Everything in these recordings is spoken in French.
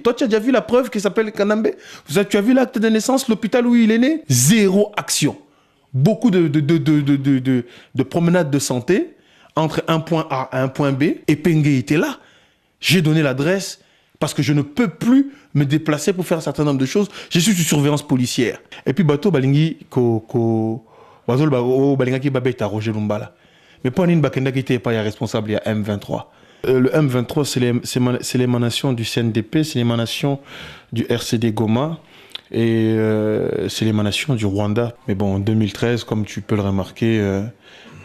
Toi, tu as déjà vu la preuve qui s'appelle Kanambe? Tu as vu l'acte de naissance, l'hôpital où il est né? Zéro action. Beaucoup de promenades de santé entre un point A et un point B. Et Pengue était là. J'ai donné l'adresse parce que je ne peux plus me déplacer pour faire un certain nombre de choses. Je suis sous surveillance policière. Et puis, bateau balingi balinga ki babeta Roger Lumbala. Mais pas une bakenda qui était pas responsable, il y a M23. Le M23, c'est l'émanation du CNDP, c'est l'émanation du RCD Goma et c'est l'émanation du Rwanda. Mais bon, en 2013, comme tu peux le remarquer,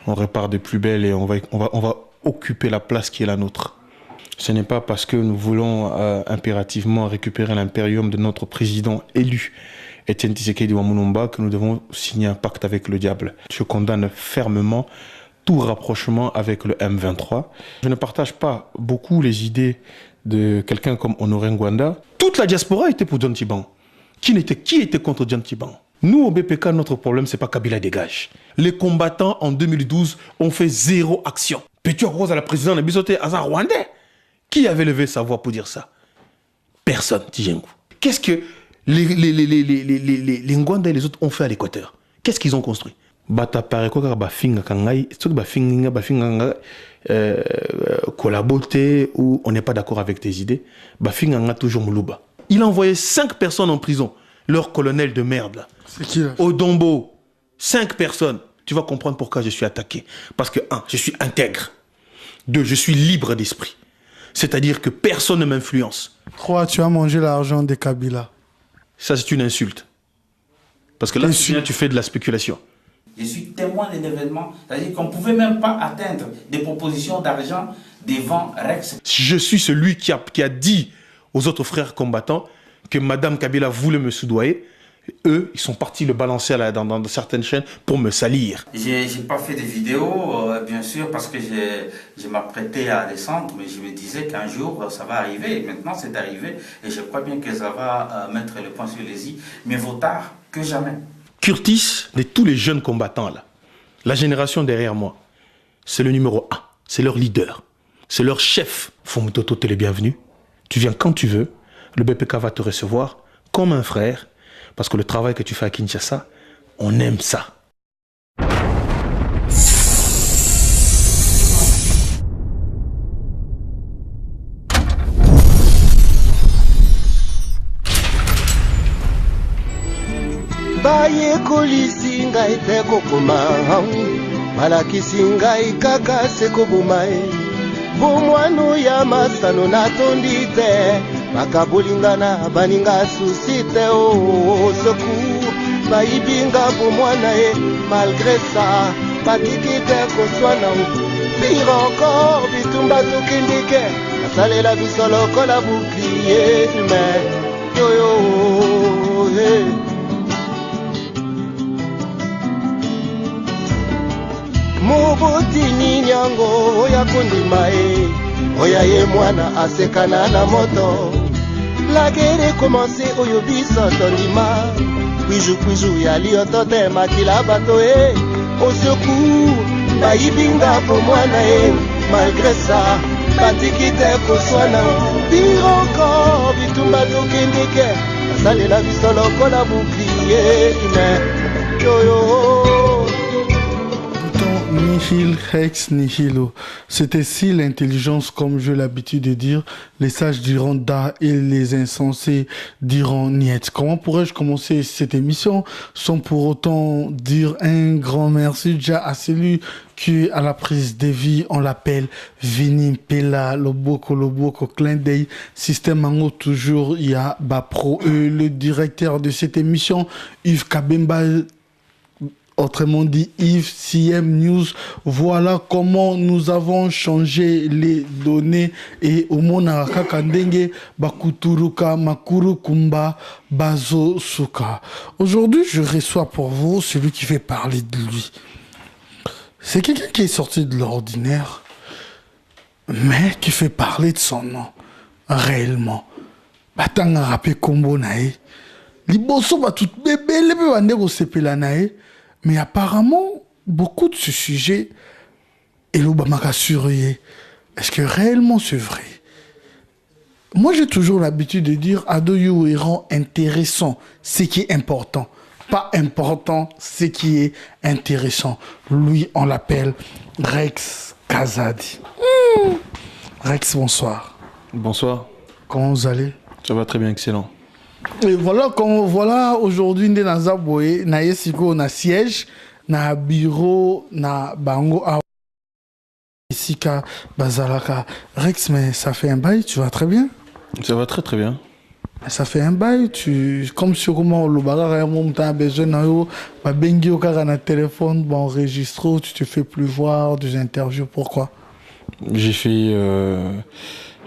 on repart de plus belle et on va occuper la place qui est la nôtre. Ce n'est pas parce que nous voulons impérativement récupérer l'impérium de notre président élu, Etienne Tshisekedi Wamunumba, que nous devons signer un pacte avec le diable. Je condamne fermement tout rapprochement avec le M23. Je ne partage pas beaucoup les idées de quelqu'un comme Honoré Ngwanda. Toute la diaspora était pour John Tiban. Qui était contre John Tiban? Nous, au BPK, notre problème, c'est pas Kabila dégage. Les combattants, en 2012, ont fait zéro action. Pétua Rose à la présidente de Bisoté, Azar Rwandais. Qui avait levé sa voix pour dire ça? Personne, Tijengu. Qu'est-ce que les Ngwanda et les autres ont fait à l'Équateur? Qu'est-ce qu'ils ont construit? Bata pare ko ka bafinga kangai soki bafinga collaborer ou on n'est pas d'accord avec tes idées, bafinga toujours muluba. Il a envoyé 5 personnes en prison, leur colonel de merde là. C'est qui là? Odombo, 5 personnes. Tu vas comprendre pourquoi je suis attaqué. Parce que 1, je suis intègre. 2, je suis libre d'esprit. C'est-à-dire que personne ne m'influence. 3, tu as mangé l'argent des Kabila. Ça c'est une insulte. Parce que là tu fais de la spéculation. Je suis témoin d'un événement, c'est-à-dire qu'on ne pouvait même pas atteindre des propositions d'argent devant Rex. Je suis celui qui a dit aux autres frères combattants que Madame Kabila voulait me soudoyer. Eux, ils sont partis le balancer dans certaines chaînes pour me salir. Je n'ai pas fait de vidéos, bien sûr, parce que je m'apprêtais à descendre, mais je me disais qu'un jour, ça va arriver. Et maintenant, c'est arrivé. Et je crois bien que ça va mettre le point sur les i. Mais vaut tard que jamais. Curtis, de tous les jeunes combattants, là, la génération derrière moi, c'est le numéro 1. C'est leur leader. C'est leur chef. Fumutoto, t'es les bienvenus. Tu viens quand tu veux. Le BPK va te recevoir comme un frère. Parce que le travail que tu fais à Kinshasa, on aime ça. bayekolisi ngai te kokoma balakisi ngai kaka sekoboma bomwano ya masano natondi te bakabolingana baninga susi te soku bayibinga bomwana ye malgré ça batiki te koswana pire encore bitumba tokindike basalela biso lokola bouclier humain yoyo hey. Mobotini nyango oya kondima oya ye mwana asekana na moto la guerre commencé oyo biso tondima kwiju ya lioto te makila bato au secours bayibinga po mwana malgré ça batiki te koswana pire encore bitumba tokendike basalela biso lokola bouclier humain yoyo. Nihil Rex Nihilo. C'est ainsi l'intelligence, comme j'ai l'habitude de dire. Les sages diront da et les insensés diront niet. Comment pourrais-je commencer cette émission sans pour autant dire un grand merci déjà à celui qui est à la prise de vie? On l'appelle Vini Pela Loboko clin d'œil système en haut toujours. Il y a Bapro, le directeur de cette émission, Yves Kabemba. Autrement dit, Yves CM News, voilà comment nous avons changé les données et au Monaraka Kandenge, Bakuturuka, Makuru Kumba, Bazo Suka. Aujourd'hui, je reçois pour vous celui qui fait parler de lui. C'est quelqu'un qui est sorti de l'ordinaire, mais qui fait parler de son nom, réellement. Batanga rapé Kombo nae, liboso ba tout bébé, le bébé bandego sepela nae. Mais apparemment, beaucoup de ce sujet, est l'Obama surveillé. Est-ce que réellement c'est vrai? Moi, j'ai toujours l'habitude de dire Adoyo rend intéressant ce qui est important. Pas important ce qui est intéressant. Lui, on l'appelle Rex Kazadi. Rex, bonsoir. Bonsoir. Comment vous allez? Ça va très bien, excellent. Et voilà aujourd'hui, nous sommes dans Boye, na yesiko na siège, na bureau, na bango a Sika Bazalaka. Rex, mais ça fait un bail, tu vas très bien? Ça va très très bien. Ça fait un bail, comme sur comment le bagarre, tu as besoin de bengi au cas un téléphone, bon, enregistre, tu te fais plus voir des interviews, pourquoi? J'ai fait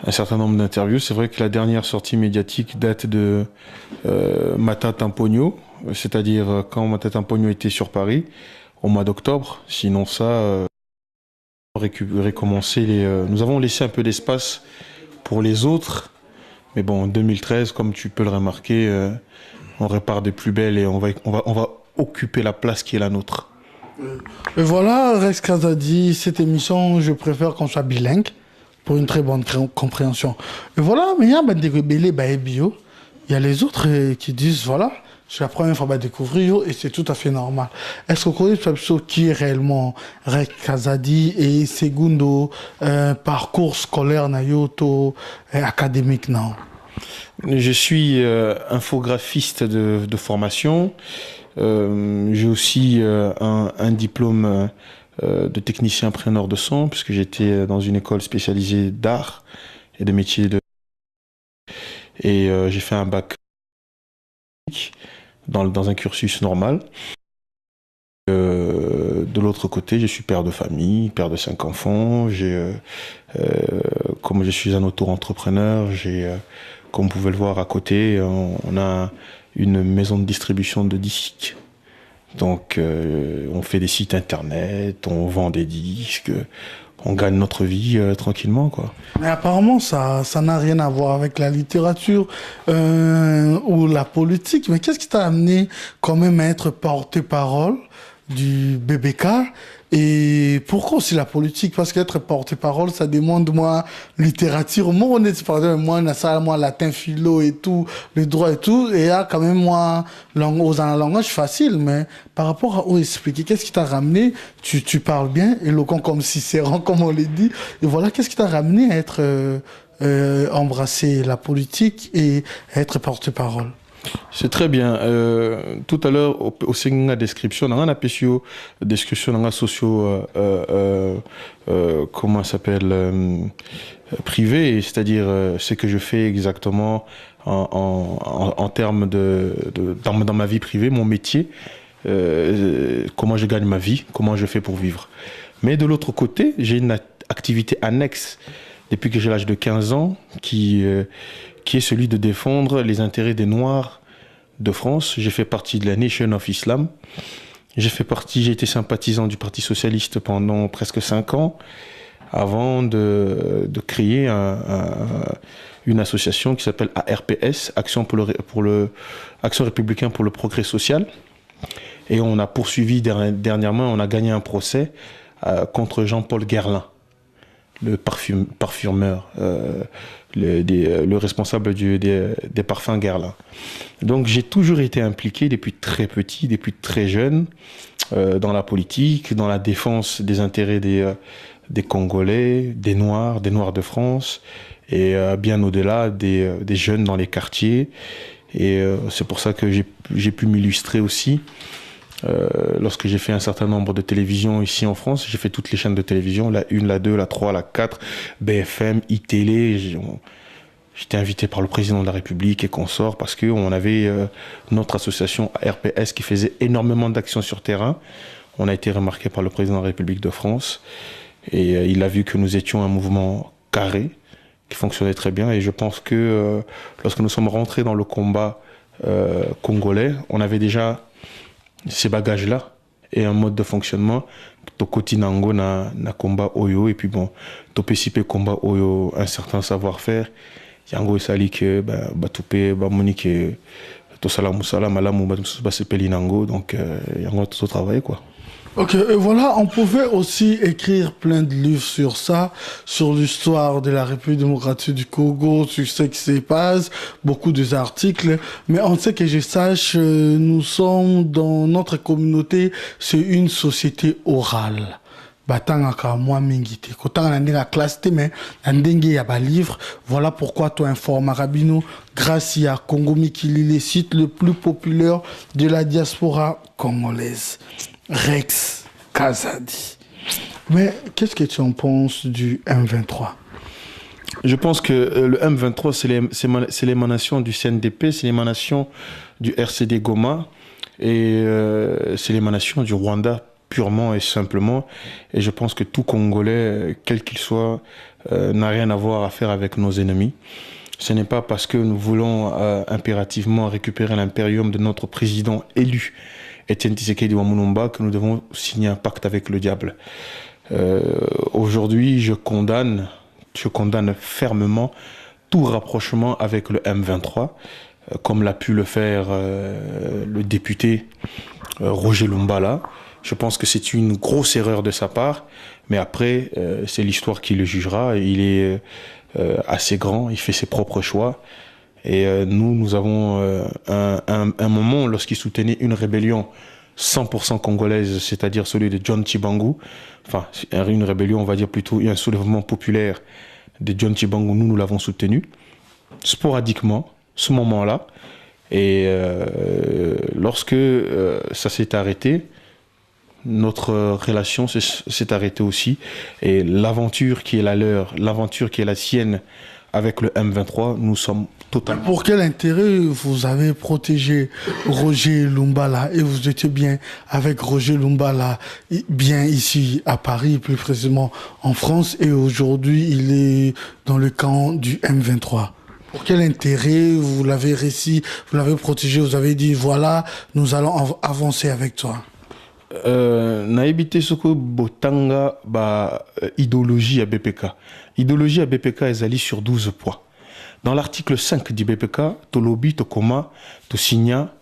un certain nombre d'interviews. C'est vrai que la dernière sortie médiatique date de Mata Tampogno, c'est-à-dire quand Mata Tampogno était sur Paris, au mois d'octobre. Sinon ça, nous avons laissé un peu d'espace pour les autres. Mais bon, en 2013, comme tu peux le remarquer, on repart de plus belle et on va occuper la place qui est la nôtre. Et voilà, Rex Kazadi, cette émission, je préfère qu'on soit bilingue pour une très bonne compréhension. Et voilà, mais il y a bio. Il y a les autres qui disent, voilà, c'est la première fois que je découvrir et c'est tout à fait normal. Est-ce que vous connaissez qui est réellement Rex Kazadi et segundo parcours scolaire académique non? Je suis infographiste de formation. J'ai aussi un diplôme de technicien preneur de son, puisque j'étais dans une école spécialisée d'art et de métiers et j'ai fait un bac dans un cursus normal. De l'autre côté, je suis père de famille, père de 5 enfants. Comme je suis un auto-entrepreneur, comme vous pouvez le voir à côté, on a une maison de distribution de disques. Donc, on fait des sites internet, on vend des disques, on gagne notre vie tranquillement, quoi. Mais apparemment, ça n'a rien à voir avec la littérature ou la politique. Mais qu'est-ce qui t'a amené quand même à être porte-parole du BBK? Et pourquoi aussi la politique? Parce qu'être porte-parole, ça demande moins littérature. Moi, on est par exemple, moi, latin, philo et tout, le droit et tout. Et il y a quand même moins aux un langage facile. Mais par rapport à où expliquer, qu'est-ce qui t'a ramené? Tu parles bien, éloquent comme Cicéron, comme on l'a dit. Et voilà, qu'est-ce qui t'a ramené à être embrasser la politique et à être porte-parole? C'est très bien. Tout à l'heure, au sein de la description, on a une description dans la socio, comment ça s'appelle, privée, c'est-à-dire ce que je fais exactement en termes dans ma vie privée, mon métier, comment je gagne ma vie, comment je fais pour vivre. Mais de l'autre côté, j'ai une activité annexe depuis que j'ai l'âge de 15 ans qui est celui de défendre les intérêts des Noirs de France. J'ai fait partie de la Nation of Islam. J'ai été sympathisant du Parti Socialiste pendant presque 5 ans, avant de créer une association qui s'appelle ARPS, Action républicain pour le progrès social. Et on a poursuivi dernièrement, on a gagné un procès contre Jean-Paul Guerlain, le parfumeur, le responsable des parfums Guerlain. Donc j'ai toujours été impliqué depuis très petit, depuis très jeune, dans la politique, dans la défense des intérêts des Congolais, des Noirs de France, et bien au-delà des jeunes dans les quartiers. Et c'est pour ça que j'ai pu m'illustrer aussi. Lorsque j'ai fait un certain nombre de télévisions ici en France, j'ai fait toutes les chaînes de télévision, la 1, la 2, la 3, la 4, BFM, iTélé. J'étais invité par le président de la République et consorts parce qu'on avait notre association RPS qui faisait énormément d'actions sur terrain. On a été remarqué par le président de la République de France et il a vu que nous étions un mouvement carré qui fonctionnait très bien. Et je pense que lorsque nous sommes rentrés dans le combat congolais, on avait déjà ces bagages-là et un mode de fonctionnement. Tokoti nango na combat oyo et puis bon, topesipe combat oyo un certain savoir-faire. Yango sali que batoupe monique to sala musala malamu ba se peli nango donc yango tout travail quoi. Ok, et voilà, on pouvait aussi écrire plein de livres sur ça, sur l'histoire de la République démocratique du Congo, sur ce qui se passe, beaucoup d'articles, mais on sait que je sache, nous sommes dans notre communauté, c'est une société orale. Batanga moi mingite kotanga na ndenge classe te mais na ndenge ya ba livre, voilà pourquoi toi informa Rabino grâce à Congo Mikili, le site le plus populaire de la diaspora congolaise, Rex Kazadi. Mais qu'est-ce que tu en penses du M23? Je pense que le M23 c'est l'émanation du CNDP, c'est l'émanation du RCD Goma et c'est l'émanation du Rwanda purement et simplement, et je pense que tout Congolais, quel qu'il soit, n'a rien à voir à faire avec nos ennemis. Ce n'est pas parce que nous voulons impérativement récupérer l'impérium de notre président élu, Etienne Tshisekedi Wamunumba, que nous devons signer un pacte avec le diable. Aujourd'hui, je condamne fermement tout rapprochement avec le M23, comme l'a pu le faire le député Roger Lumbala. Je pense que c'est une grosse erreur de sa part, mais après, c'est l'histoire qui le jugera. Il est assez grand, il fait ses propres choix. Et nous avons un moment, lorsqu'il soutenait une rébellion 100% congolaise, c'est-à-dire celui de John Chibangu, enfin, une rébellion, on va dire plutôt un soulèvement populaire de John Chibangu, nous l'avons soutenu, sporadiquement, ce moment-là. Et lorsque ça s'est arrêté, notre relation s'est arrêtée aussi, et l'aventure qui est la leur, l'aventure qui est la sienne avec le M23, nous sommes totalement... Pour quel intérêt vous avez protégé Roger Lumbala et vous étiez bien avec Roger Lumbala, bien ici à Paris, plus précisément en France, et aujourd'hui il est dans le camp du M23? Pour quel intérêt vous l'avez réussi, vous l'avez protégé, vous avez dit voilà, nous allons avancer avec toi? Naibite soko botanga ba idéologie à BPK. Idéologie à BPK est allée sur 12 points. Dans l'article 5 du BPK, Tolobi, Tokoma, Tosigna,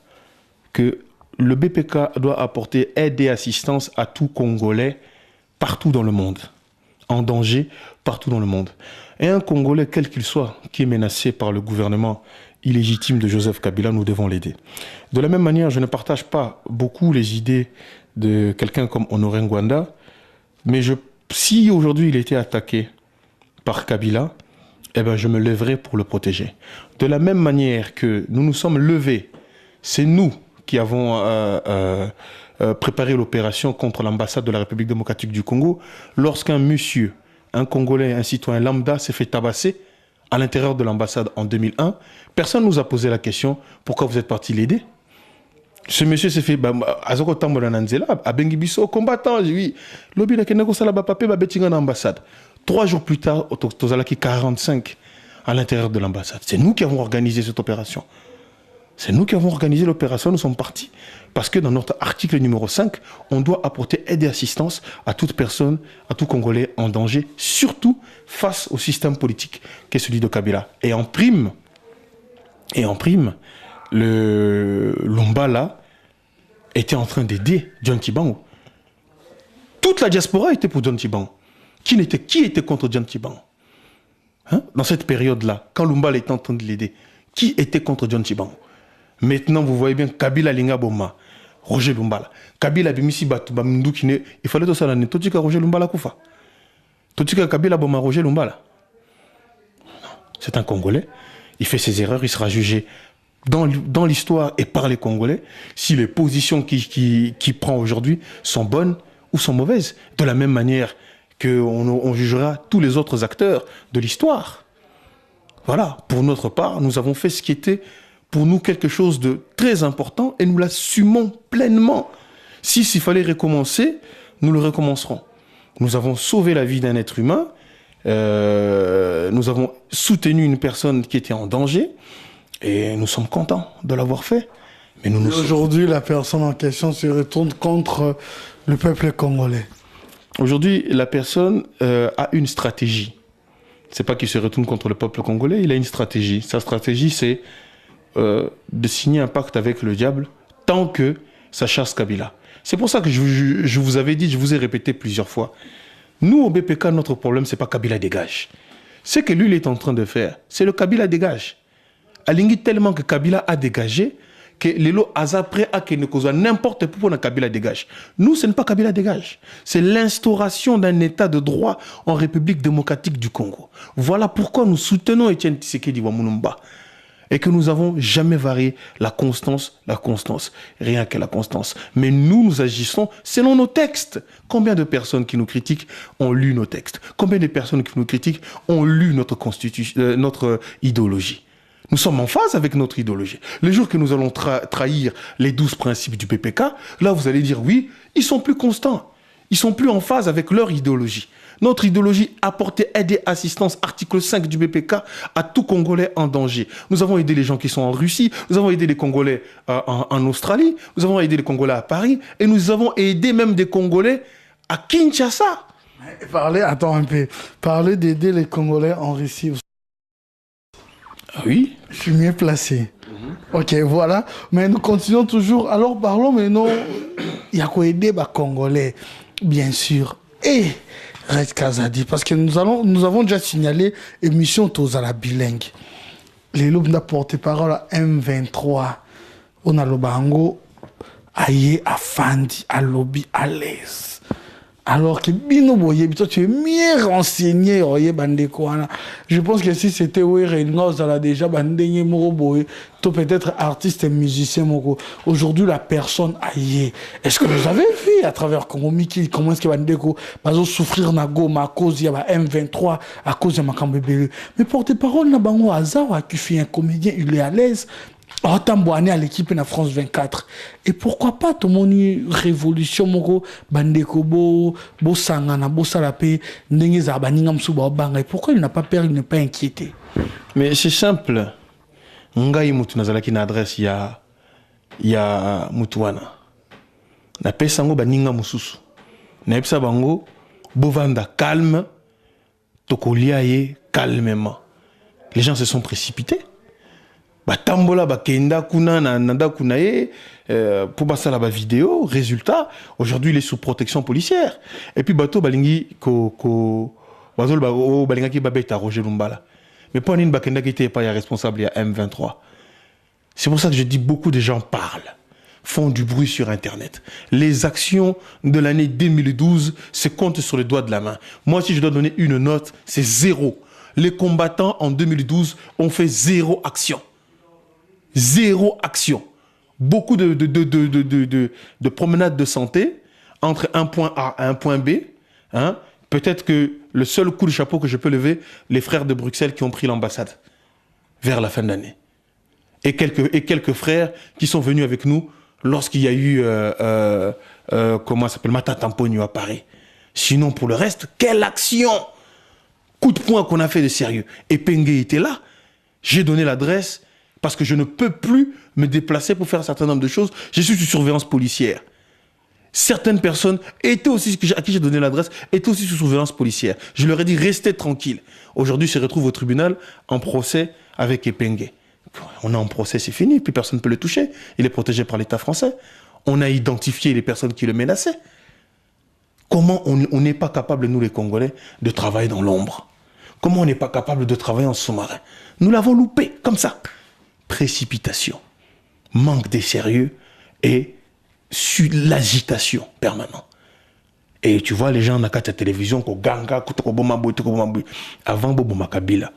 que le BPK doit apporter aide et assistance à tout Congolais partout dans le monde, en danger partout dans le monde. Et un Congolais, quel qu'il soit, qui est menacé par le gouvernement illégitime de Joseph Kabila, nous devons l'aider. De la même manière, je ne partage pas beaucoup les idées de quelqu'un comme Honoré Ngwanda, mais si aujourd'hui il était attaqué par Kabila, eh ben je me lèverai pour le protéger. De la même manière que nous nous sommes levés, c'est nous qui avons préparé l'opération contre l'ambassade de la République démocratique du Congo, lorsqu'un monsieur, un Congolais, un citoyen lambda s'est fait tabasser à l'intérieur de l'ambassade en 2001, personne ne nous a posé la question, pourquoi vous êtes parti l'aider? Ce monsieur s'est fait azoko tambola nanzela abengi biso combattant oui lobi la kenako sala ba papé ba betinga na ambassade. 3 jours plus tard tozalaki 45 à l'intérieur de l'ambassade. C'est nous qui avons organisé cette opération. C'est nous qui avons organisé l'opération, nous sommes partis parce que dans notre article numéro 5, on doit apporter aide et assistance à toute personne, à tout Congolais en danger, surtout face au système politique qui est celui de Kabila. Et en prime, le Lumbala était en train d'aider John Chibangu. Toute la diaspora était pour John Chibangu. Qui était contre John Chibangu? Dans cette période-là, quand Lumbala était en train de l'aider, qui était contre John Chibangu? Maintenant, vous voyez bien Kabila Linga Boma, Roger Lumbala. Kabila Bimisi Batuba Mndukine, il fallait tout ça l'année. Totika Roger Lumbala Koufa. Totika Kabila Boma Roger Lumbala. C'est un Congolais. Il fait ses erreurs, il sera jugé dans l'histoire et par les Congolais si les positions qu'il prend aujourd'hui sont bonnes ou sont mauvaises. De la même manière qu'on jugera tous les autres acteurs de l'histoire. Voilà, pour notre part, nous avons fait ce qui était pour nous quelque chose de très important et nous l'assumons pleinement. S'il fallait recommencer, nous le recommencerons. Nous avons sauvé la vie d'un être humain, nous avons soutenu une personne qui était en danger, et nous sommes contents de l'avoir fait. Mais aujourd'hui, la personne en question se retourne contre le peuple congolais. Aujourd'hui, la personne a une stratégie. C'est pas qu'il se retourne contre le peuple congolais, il a une stratégie. Sa stratégie, c'est de signer un pacte avec le diable tant que ça chasse Kabila. C'est pour ça que je vous avais dit, je vous ai répété plusieurs fois. Nous, au BPK, notre problème, ce n'est pas Kabila dégage. Ce que lui, il est en train de faire, c'est le Kabila dégage. Alingi tellement que Kabila a dégagé que les lots prêt à qu'il ne cause n'importe quoi pour Kabila dégage. Nous, ce n'est pas Kabila dégage. C'est l'instauration d'un état de droit en République démocratique du Congo. Voilà pourquoi nous soutenons Etienne Tshisekedi Wamulumba. Et que nous n'avons jamais varié la constance, rien que la constance. Mais nous agissons selon nos textes. Combien de personnes qui nous critiquent ont lu nos textes? Combien de personnes qui nous critiquent ont lu notre idéologie? Nous sommes en phase avec notre idéologie. Le jour que nous allons trahir les 12 principes du PPK, là vous allez dire oui, ils sont plus constants. Ils sont plus en phase avec leur idéologie. Notre idéologie apporter aide et assistance, article 5 du BPK, à tout Congolais en danger. Nous avons aidé les gens qui sont en Russie, nous avons aidé les Congolais en Australie, nous avons aidé les Congolais à Paris, et nous avons aidé même des Congolais à Kinshasa. Attends un peu. Parler d'aider les Congolais en Russie. Ah oui? Je suis mieux placé. Ok, voilà. Mais nous continuons toujours. Alors parlons maintenant. Il y a quoi aider les Congolais, bien sûr. Et Red Kazadi, parce que nous avons déjà signalé émission Tozala bilingue. Les lobes n'a porté-parole à M23. On a le bango. Aïe, Afandi, à lobby, à l'aise. Alors que Bino Boye, tu es mieux renseigné, Oye Bandekouana. Je pense que si c'était Reynolds, elle a déjà Bandengé Moro Boye, toi peut-être artiste et musicien Moko. Aujourd'hui, la personne aïe. Est-ce que vous avez vu à travers Congo Miki, comment est-ce que Bandeko va souffrir na Goma à cause de M23, à cause de Makambébélé. Mais porte-parole na Bango Azawa, qui fait un comédien, il est à l'aise. Tamboane à l'équipe na France 24. Et pourquoi pas tout mon révolution moko bandeko bo sangana bo salape ndenge za baninga msuba banga. Et pourquoi il n'a pas peur, il n'est pas inquiété? Mais c'est simple. Ngai mutu nazalaki na adresse ya mutuana. Na pesango baninga mususu. Na epsa bango bovanda calme tokolia ye calmement. Les gens se sont précipités. Batambola bakenda kuna na nanda kunaye pour basala ba vidéo. Résultat, aujourd'hui il est sous protection policière. Et puis bato balingi bazol balinga ki babeta Roger Lumbala. Mais pas une bakenda qui était pas responsable il y a M23. C'est pour ça que je dis beaucoup de gens parlent, font du bruit sur Internet. Les actions de l'année 2012 se comptent sur les doigts de la main. Moi, si je dois donner une note, c'est 0. Les combattants en 2012 ont fait 0 action. 0 action. Beaucoup de promenades de santé entre un point A et un point B. Hein? Peut-être que le seul coup de chapeau que je peux lever, les frères de Bruxelles qui ont pris l'ambassade vers la fin de l'année. Et quelques frères qui sont venus avec nous lorsqu'il y a eu, comment ça s'appelle, Matatamponio à Paris. Sinon, pour le reste, quelle action! Coup de poing qu'on a fait de sérieux. Et Pengue était là. J'ai donné l'adresse parce que je ne peux plus me déplacer pour faire un certain nombre de choses. Je suis sous surveillance policière. Certaines personnes étaient aussi, à qui j'ai donné l'adresse, étaient aussi sous surveillance policière. Je leur ai dit, restez tranquilles. Aujourd'hui, ils se retrouvent au tribunal en procès avec Epengue. On est en procès, c'est fini, plus personne ne peut le toucher. Il est protégé par l'État français. On a identifié les personnes qui le menaçaient. Comment on n'est pas capable, nous les Congolais, de travailler dans l'ombre? Comment on n'est pas capable de travailler en sous-marin? Nous l'avons loupé, comme ça. Précipitation, manque de sérieux et l'agitation permanente. Et tu vois les gens dans la télévision, avant Bobo Makabila,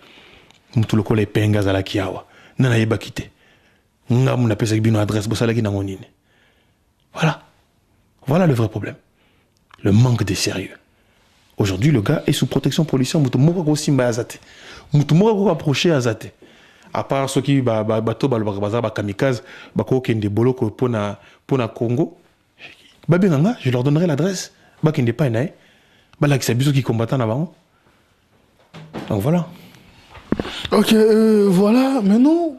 tout le collègue Penga Zalakiawa, Nana Yeba Kite, Ngam n'a pas une adresse, Bossalaki Namonine. Voilà le vrai problème. Le manque de sérieux. Aujourd'hui, le gars est sous protection policière. Moutoumora aussi Azate. Moutoumora approché Azate. À part ceux qui bateau kamikaze, bako kende boloko pour na Congo. Babenganga, je leur donnerai l'adresse. Bakende pas nae. Balak c'est biso qui combattant là-bas. Donc voilà. Ok, voilà. Maintenant,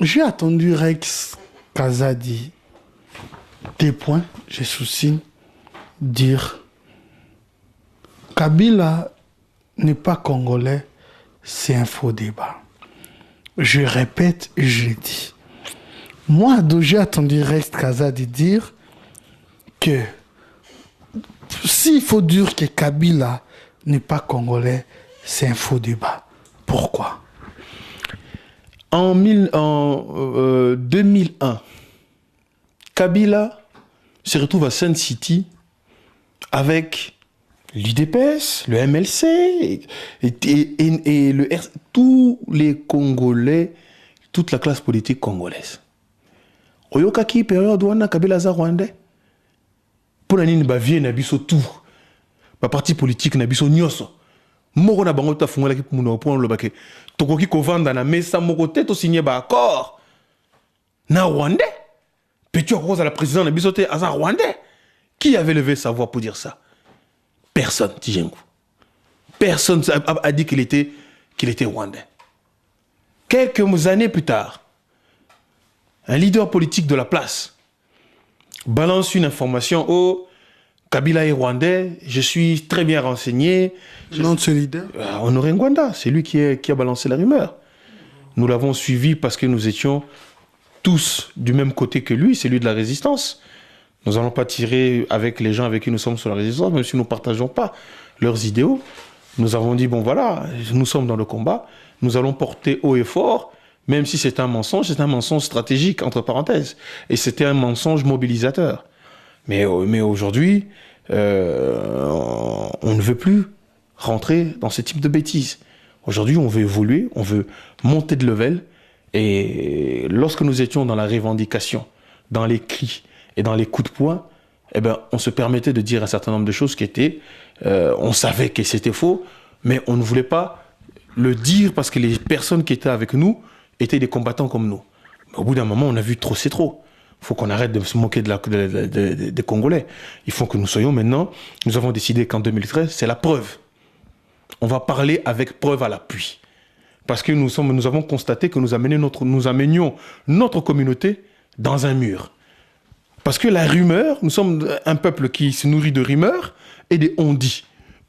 j'ai attendu Rex Kazadi. Des points, j'ai souci dire Kabila n'est pas congolais, c'est un faux débat. Je répète et je le dis. Moi, j'ai attendu Rex Kazadi dire que s'il faut dire que Kabila n'est pas congolais, c'est un faux débat. Pourquoi? En 2001, Kabila se retrouve à Sun City avec l'UDPS, le MLC et tous les Congolais, toute la classe politique congolaise. Oyokaki période wana Kabila za Rwandais. Pour nini ba vie na biso tout. Ba parti politique na biso nyoso. Moko na bango ta fungola ki muna pour le baké. Tokoki ko vanda na mesa moko te to signer ba accord. Na Rwandais. Petit à cause à la présidente na biso te aza Rwandais. Qui avait levé sa voix pour dire ça? Personne, Tijengu. Personne a dit qu'il était rwandais. Quelques années plus tard, un leader politique de la place balance une information: oh, Kabila est rwandais, je suis très bien renseigné. Non de ce leader? Honoré Ngwanda, c'est lui qui a balancé la rumeur. Nous l'avons suivi parce que nous étions tous du même côté que lui, c'est lui de la résistance. Nous n'allons pas tirer avec les gens avec qui nous sommes sur la résistance, même si nous ne partageons pas leurs idéaux. Nous avons dit, bon voilà, nous sommes dans le combat, nous allons porter haut et fort, même si c'est un mensonge stratégique, entre parenthèses. Et c'était un mensonge mobilisateur. Mais aujourd'hui, on ne veut plus rentrer dans ce type de bêtises. Aujourd'hui, on veut évoluer, on veut monter de level. Et lorsque nous étions dans la revendication, dans les cris et dans les coups de poing, eh ben, on se permettait de dire un certain nombre de choses qui étaient... on savait que c'était faux, mais on ne voulait pas le dire parce que les personnes qui étaient avec nous étaient des combattants comme nous. Mais au bout d'un moment, on a vu trop, c'est trop. Il faut qu'on arrête de se moquer des Congolais. Il faut que nous soyons maintenant... Nous avons décidé qu'en 2013, c'est la preuve. On va parler avec preuve à l'appui. Parce que nous avons constaté que nous amenions notre communauté dans un mur. Parce que la rumeur, nous sommes un peuple qui se nourrit de rumeurs et des on-dit.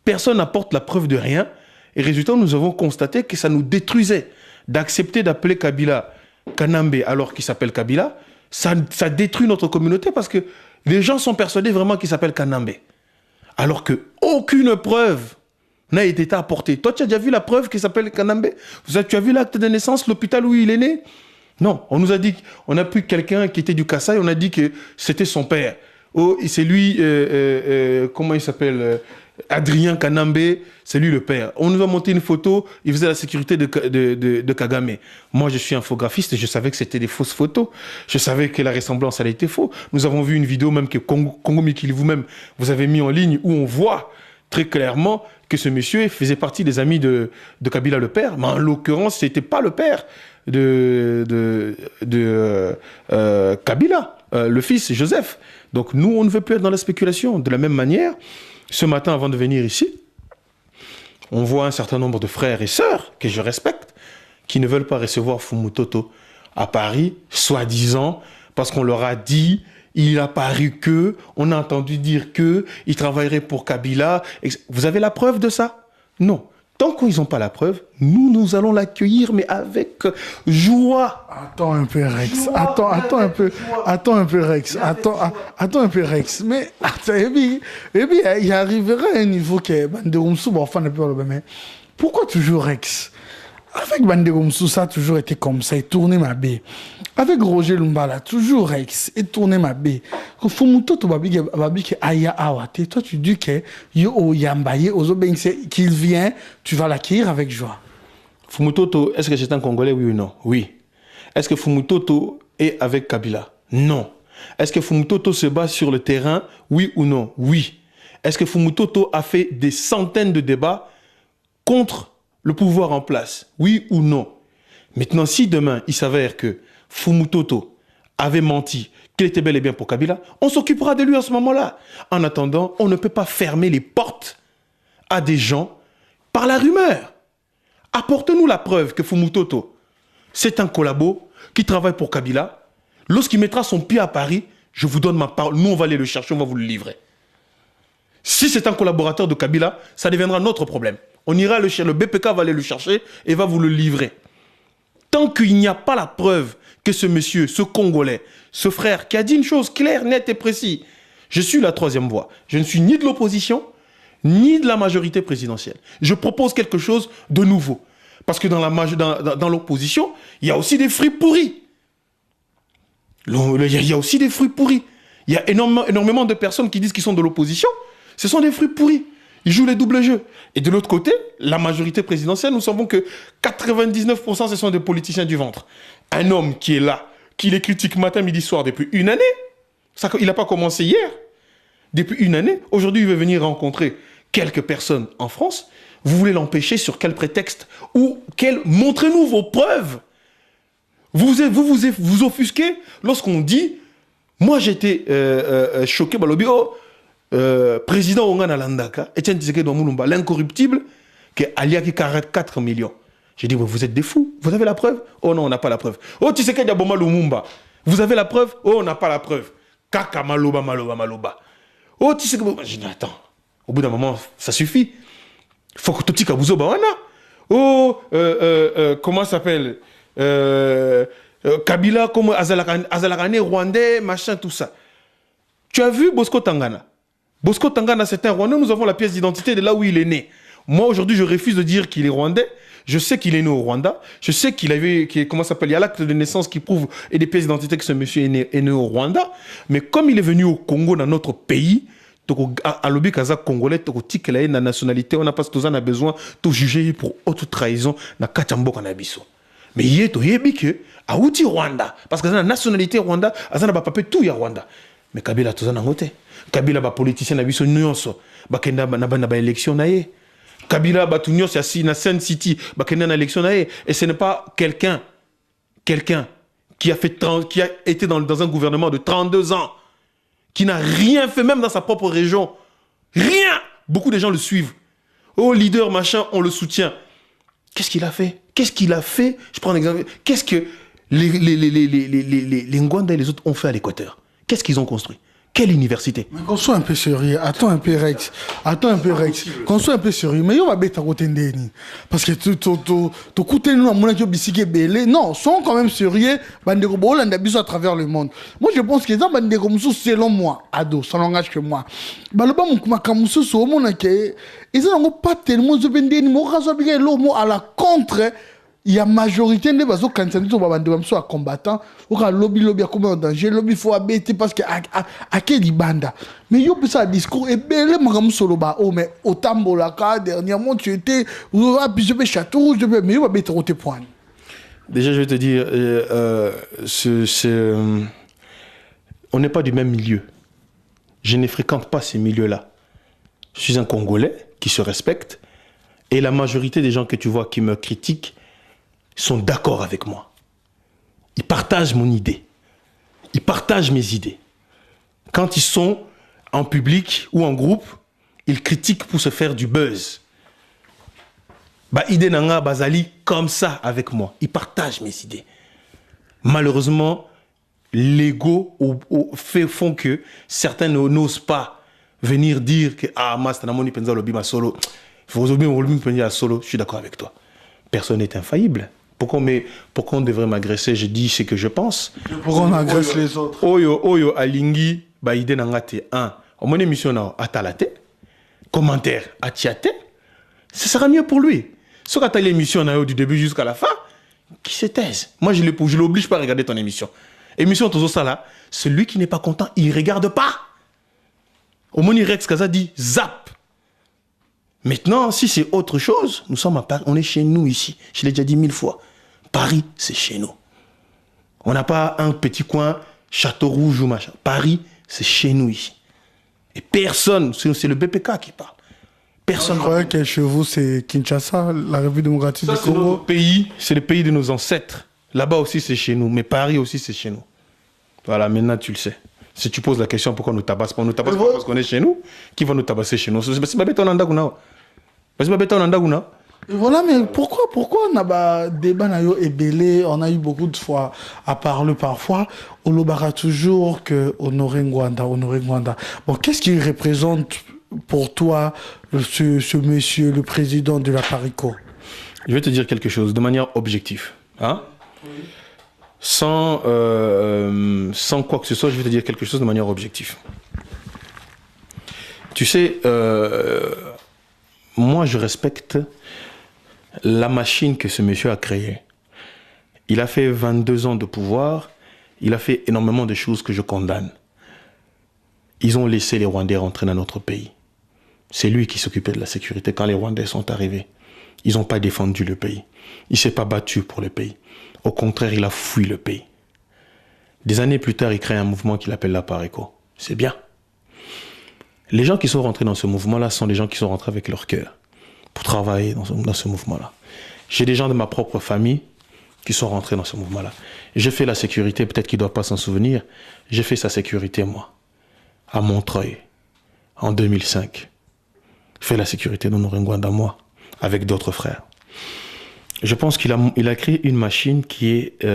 Personne n'apporte la preuve de rien. Et résultat, nous avons constaté que ça nous détruisait. D'accepter d'appeler Kabila Kanambe alors qu'il s'appelle Kabila, ça détruit notre communauté parce que les gens sont persuadés vraiment qu'il s'appelle Kanambe. Alors qu'aucune preuve n'a été apportée. Toi, tu as déjà vu la preuve qu'il s'appelle Kanambe? Tu as vu l'acte de naissance, l'hôpital où il est né? Non, on nous a dit, on a pris quelqu'un qui était du Kassai, on a dit que c'était son père. Oh, c'est lui, comment il s'appelle, Adrien Kanambe, c'est lui le père. On nous a monté une photo, il faisait la sécurité de Kagame. Moi, je suis infographiste, je savais que c'était des fausses photos. Je savais que la ressemblance, elle était fausse. Nous avons vu une vidéo même que Congo Mikili vous-même, vous avez mis en ligne, où on voit très clairement que ce monsieur faisait partie des amis de Kabila le père, mais en l'occurrence, c'était pas le père de Kabila, le fils Joseph. Donc nous, on ne veut plus être dans la spéculation. De la même manière, ce matin, avant de venir ici, on voit un certain nombre de frères et sœurs, que je respecte, qui ne veulent pas recevoir Fumutoto à Paris, soi-disant, parce qu'on leur a dit, il a paru que, on a entendu dire que, il travaillerait pour Kabila. Vous avez la preuve de ça? Non. Tant qu'ils n'ont pas la preuve, nous allons l'accueillir, mais avec joie. Attends un peu, Rex. Attends un peu, Rex. Attends un peu, Rex. Mais, il arrivera à un niveau que Banderumsou, mais pourquoi toujours Rex? Avec Banderumsou, ça a toujours été comme ça, et tourner ma baie. Avec Roger Lumbala, toujours Rex, et tourner ma baie. Quand Fumuto, toi, tu dis que yo Yambaye, qu'il vient, tu vas l'accueillir avec joie. Fumutoto, est-ce que c'est un Congolais, oui ou non? Oui. Est-ce que Fumutoto est avec Kabila? Non. Est-ce que Fumutoto se bat sur le terrain? Oui ou non? Oui. Est-ce que Fumutoto a fait des centaines de débats contre le pouvoir en place? Oui ou non? Maintenant, si demain, il s'avère que Fumutoto avait menti, qu'il était bel et bien pour Kabila, on s'occupera de lui à ce moment-là. En attendant, on ne peut pas fermer les portes à des gens par la rumeur. Apportez-nous la preuve que Fumutoto, c'est un collabo qui travaille pour Kabila. Lorsqu'il mettra son pied à Paris, je vous donne ma parole. Nous, on va aller le chercher, on va vous le livrer. Si c'est un collaborateur de Kabila, ça deviendra notre problème. On ira le chercher, le BPK va aller le chercher et va vous le livrer. Tant qu'il n'y a pas la preuve que ce monsieur, ce Congolais, ce frère qui a dit une chose claire, nette et précise, Je suis la troisième voie. Je ne suis ni de l'opposition, ni de la majorité présidentielle. Je propose quelque chose de nouveau. Parce que dans l'opposition, il y a aussi des fruits pourris. Il y a aussi des fruits pourris. Il y a énormément de personnes qui disent qu'ils sont de l'opposition. Ce sont des fruits pourris. Ils jouent les doubles jeux. Et de l'autre côté, la majorité présidentielle, nous savons que 99% ce sont des politiciens du ventre. Un homme qui est là, qui les critique matin, midi, soir depuis une année. Il n'a pas commencé hier. Depuis une année. Aujourd'hui, il veut venir rencontrer quelques personnes en France. Vous voulez l'empêcher sur quel prétexte? Montrez-nous vos preuves. Vous offusquez lorsqu'on dit, moi j'étais choqué, président Ongana Landaka, Etienne Tshisekedi Mulumba, l'incorruptible, qui est Aliaki 44 millions. J'ai dit, vous êtes des fous, vous avez la preuve? Oh non, on n'a pas la preuve. Oh, Tshisekedi Aboma Lumumba, vous avez la preuve? Oh, on n'a pas la preuve. Kaka Maloba. Oh, Tshisekedi, j'ai dit, attends, au bout d'un moment, ça suffit. Faut que Toti Kabuzo Bawana. Oh, comment ça s'appelle? Kabila, comme Azalakane, Rwandais, machin, tout ça. Tu as vu Bosco Tangana? Bosco Tangana, c'est un Rwandais, nous avons la pièce d'identité de là où il est né. Moi, aujourd'hui, je refuse de dire qu'il est Rwandais. Je sais qu'il est né au Rwanda. Je sais qu'il avait, comment ça s'appelle, il y a l'acte de naissance qui prouve, et des pièces d'identité que ce monsieur est né au Rwanda. Mais comme il est venu au Congo, dans notre pays, à l'objet kazakh congolais, la nationalité, on n'a pas besoin de juger pour haute trahison dans Kachambo Kanabiso. Mais il est que à outi Rwanda, parce que la nationalité Rwanda, azana ba papé tout ya Rwanda. Mais Kabila tozana ngote. Kabila ba politicien na biso nyonso, ba kenda ba élection na ye. Kabila ba tout nyonso assis na Sun City, ba kenda na élection na ye. Et ce n'est pas quelqu'un qui a été dans un gouvernement de 32 ans, qui n'a rien fait, même dans sa propre région. Rien. Beaucoup de gens le suivent. Oh, leader, machin, on le soutient. Qu'est-ce qu'il a fait? Je prends un exemple. Qu'est-ce que les Ngwanda et les autres ont fait à l'Équateur? Qu'est-ce qu'ils ont construit? Quelle université? Mais qu'on soit un peu sérieux. Attends un peu, Rex. Qu'on soit un peu sérieux. Mais on va bête à côté de nous. Parce que tu coûtes nous à mon avis, bisiki belé. Non, sont quand même sérieux. Bandeko Bolanda biso à travers le monde. Moi, je pense que les bandeko musu selon moi, ado, sans langage que moi. Baloba mukuma kamusu so mon aké. Ils n'ont pas tellement de bendé ni mo raso biga l'homme à la contre. Il y a majorité de bazo kanzani to babande bamso à combattant ou quand lobby a comme en danger lobby faut abaisser parce que à quel banda mais yo ça discours et belé magam solo ba oh mais au tambolaka dernièrement tu étais ou à puis château je mais yo va mettre au point. Déjà je vais te dire on n'est pas du même milieu. Je ne fréquente pas ces milieux-là. Je suis un Congolais qui se respecte et la majorité des gens que tu vois qui me critiquent sont d'accord avec moi. Ils partagent mon idée. Ils partagent mes idées. Quand ils sont en public ou en groupe, ils critiquent pour se faire du buzz. Bah, idée nanga bazali comme ça avec moi. Ils partagent mes idées. Malheureusement, l'ego font que certains n'osent pas venir dire que ah mas tanamoni penza lobi ma solo. Je suis d'accord avec toi. Personne n'est infaillible. Pourquoi on devrait m'agresser? Je dis ce que je pense. Pourquoi on agresse les autres? Oyo alingi ba ide nangate un. Au mon émission na atalate. Commentaire atiate. Ce sera mieux pour lui. Si tu as l'émission du début jusqu'à la fin, qui se taise. Moi je l'oblige pas à regarder ton émission. Émission toujours ça là. Celui qui n'est pas content, il regarde pas. Au mon Rex Kaza dit zap. Maintenant, si c'est autre chose, nous sommes à Paris, on est chez nous ici. Je l'ai déjà dit 1000 fois. Paris, c'est chez nous. On n'a pas un petit coin, Château Rouge ou machin. Paris, c'est chez nous ici. Et personne, c'est le BPK qui parle. Personne. Je croyais que chez vous, c'est Kinshasa, la République démocratique du Congo. C'est le pays de nos ancêtres. Là-bas aussi, c'est chez nous. Mais Paris aussi, c'est chez nous. Voilà, maintenant, tu le sais. Si tu poses la question pourquoi on nous tabasse pas, parce qu'on est chez nous. Qui va nous tabasser chez nous? C'est pas bête, on a Voilà, mais pourquoi on a un débat et belé, on a eu beaucoup de fois à parler parfois, on l'obara toujours que Honoré Ngwanda. Bon, qu'est-ce qu'il représente pour toi, ce monsieur, le président de la Parico? Je vais te dire quelque chose de manière objective. Hein? Oui. Sans quoi que ce soit, je vais te dire quelque chose de manière objective. Tu sais, moi je respecte la machine que ce monsieur a créée. Il a fait 22 ans de pouvoir, il a fait énormément de choses que je condamne. Ils ont laissé les Rwandais rentrer dans notre pays. C'est lui qui s'occupait de la sécurité quand les Rwandais sont arrivés. Ils n'ont pas défendu le pays. Il ne s'est pas battu pour le pays. Au contraire, il a fui le pays. Des années plus tard, il crée un mouvement qu'il appelle la Pareco. C'est bien. Les gens qui sont rentrés dans ce mouvement-là sont des gens qui sont rentrés avec leur cœur pour travailler dans ce mouvement-là. J'ai des gens de ma propre famille qui sont rentrés dans ce mouvement-là. J'ai fait la sécurité, peut-être qu'il ne doit pas s'en souvenir. J'ai fait sa sécurité, moi, à Montreuil, en 2005. J'ai fait la sécurité dans Noringwanda, moi, avec d'autres frères. Je pense qu'il a créé une machine qui est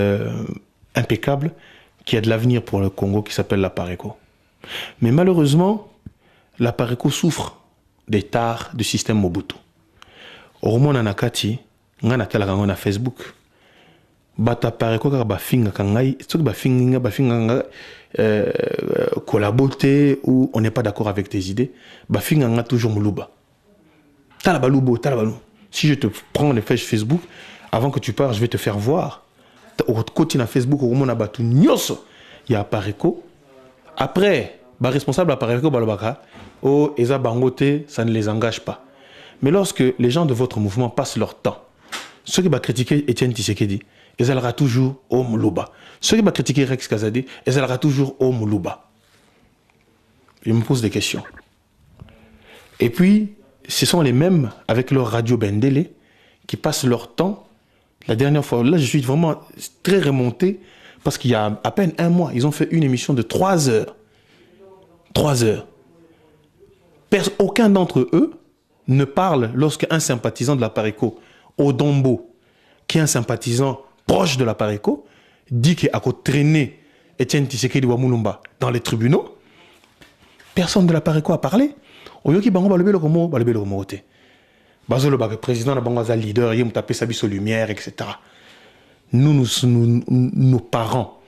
impeccable, qui a de l'avenir pour le Congo, qui s'appelle la Pareco. Mais malheureusement, la Pareco souffre des tares du système Mobutu. Au moins, on a Kati, on a Facebook. Bata Pareco, bafinga kangai, bafinga collaborer ou on n'est pas d'accord avec tes idées, bafinga nga toujours muluba. Talabalubo, talabalou. Si je te prends les pages Facebook, avant que tu pars, je vais te faire voir. Au côté de Facebook, au moment où il y a Pareco. Après, responsable à Pareco, oh, Eza Bangote, ça ne les engage pas. Mais lorsque les gens de votre mouvement passent leur temps, ceux qui vont critiquer Etienne Tshisekedi, ils allera toujours au Moulouba. Ceux qui vont critiquer Rex Kazadi, ils allera toujours au Moulouba. Je me pose des questions. Et puis, ce sont les mêmes avec leur radio Bendele qui passent leur temps. La dernière fois, là, je suis vraiment très remonté parce qu'il y a à peine un mois, ils ont fait une émission de 3 heures. 3 heures. Aucun d'entre eux ne parle lorsqu'un sympathisant de la Pareco, Odombo, qui est un sympathisant proche de la Pareco, dit qu'il a traîné Etienne Tshisekedi Wamulumba dans les tribunaux. Personne de la Pareco a parlé. Oyoki bango balobé le komo ote. Bazo le président na bango za leader, yem tapé sa biso lumière, etc. Nos parents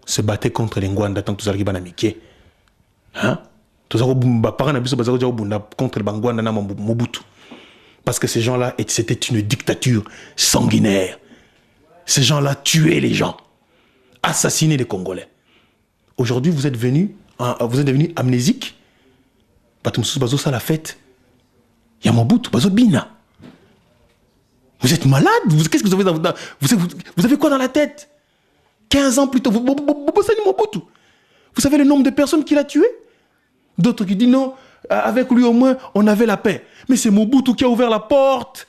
se battaient contre les Ngwanda tant que tous arrivent à Miké. Hein? Tous les parents na biso bazo contre les Ngwanda na Mobutu. Parce que ces gens-là, c'était une dictature sanguinaire. Ces gens-là tuaient les gens, assassinaient les Congolais. Aujourd'hui, vous êtes devenus amnésiques. Bazo ça la fête. Il y a Mobutu, Bazo Bina. Vous êtes malade? Qu'est-ce que vous avez dans vous avez quoi dans la tête? 15 ans plus tôt, vous Mobutu. Vous savez le nombre de personnes qu'il a tuées? D'autres qui disent non, avec lui au moins, on avait la paix. Mais c'est Mobutu qui a ouvert la porte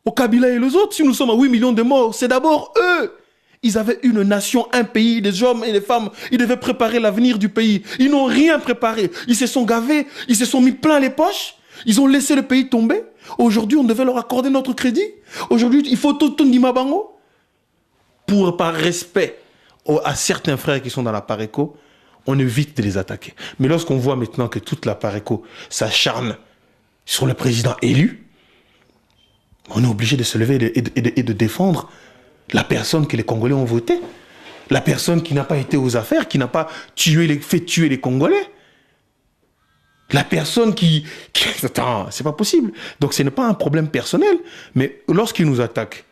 au Kabila et les autres. Si nous sommes à 8 millions de morts, c'est d'abord eux. Ils avaient une nation, un pays, des hommes et des femmes. Ils devaient préparer l'avenir du pays. Ils n'ont rien préparé. Ils se sont gavés, ils se sont mis plein les poches. Ils ont laissé le pays tomber. Aujourd'hui, on devait leur accorder notre crédit. Aujourd'hui, il faut tout Ndimabango. Par respect à certains frères qui sont dans la Pareco, on évite de les attaquer. Mais lorsqu'on voit maintenant que toute la Pareco s'acharne sur le président élu, on est obligé de se lever et de défendre la personne que les Congolais ont votée. La personne qui n'a pas été aux affaires, qui n'a pas fait tuer les Congolais. La personne qui... Attends, c'est pas possible. Donc ce n'est pas un problème personnel. Mais lorsqu'ils nous attaquent,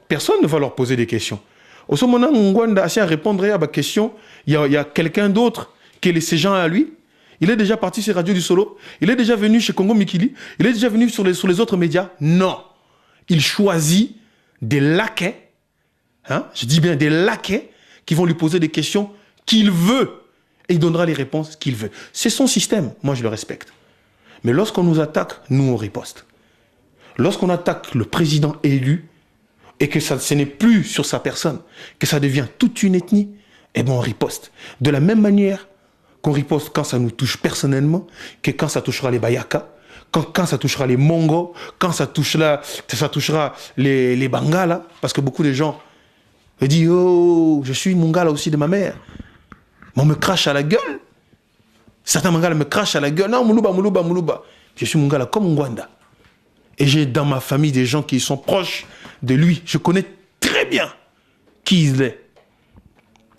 personne ne va leur poser des questions. Au moment où Ngwanda a répondre à ma question, il y a quelqu'un d'autre qui est ces gens à lui. Il est déjà parti sur Radio du Solo. Il est déjà venu chez Congo Mikili. Il est déjà venu sur les autres médias. Non. Il choisit des laquais, hein, je dis bien des laquais, qui vont lui poser des questions qu'il veut. Et il donnera les réponses qu'il veut. C'est son système. Moi, je le respecte. Mais lorsqu'on nous attaque, nous, on riposte. Lorsqu'on attaque le président élu, et que ce n'est plus sur sa personne, que ça devient toute une ethnie, eh bien, on riposte. De la même manière qu'on riposte quand ça nous touche personnellement, que quand ça touchera les Bayaka, quand ça touchera les Mongos, quand ça touchera les Bangala, parce que beaucoup de gens me disent « Oh, je suis Mongala aussi de ma mère ». Mais on me crache à la gueule. Certains Mongala me crachent à la gueule. Non, Moulouba. Je suis Mongala comme Ngwanda. Et j'ai dans ma famille des gens qui sont proches de lui. Je connais très bien qui il est.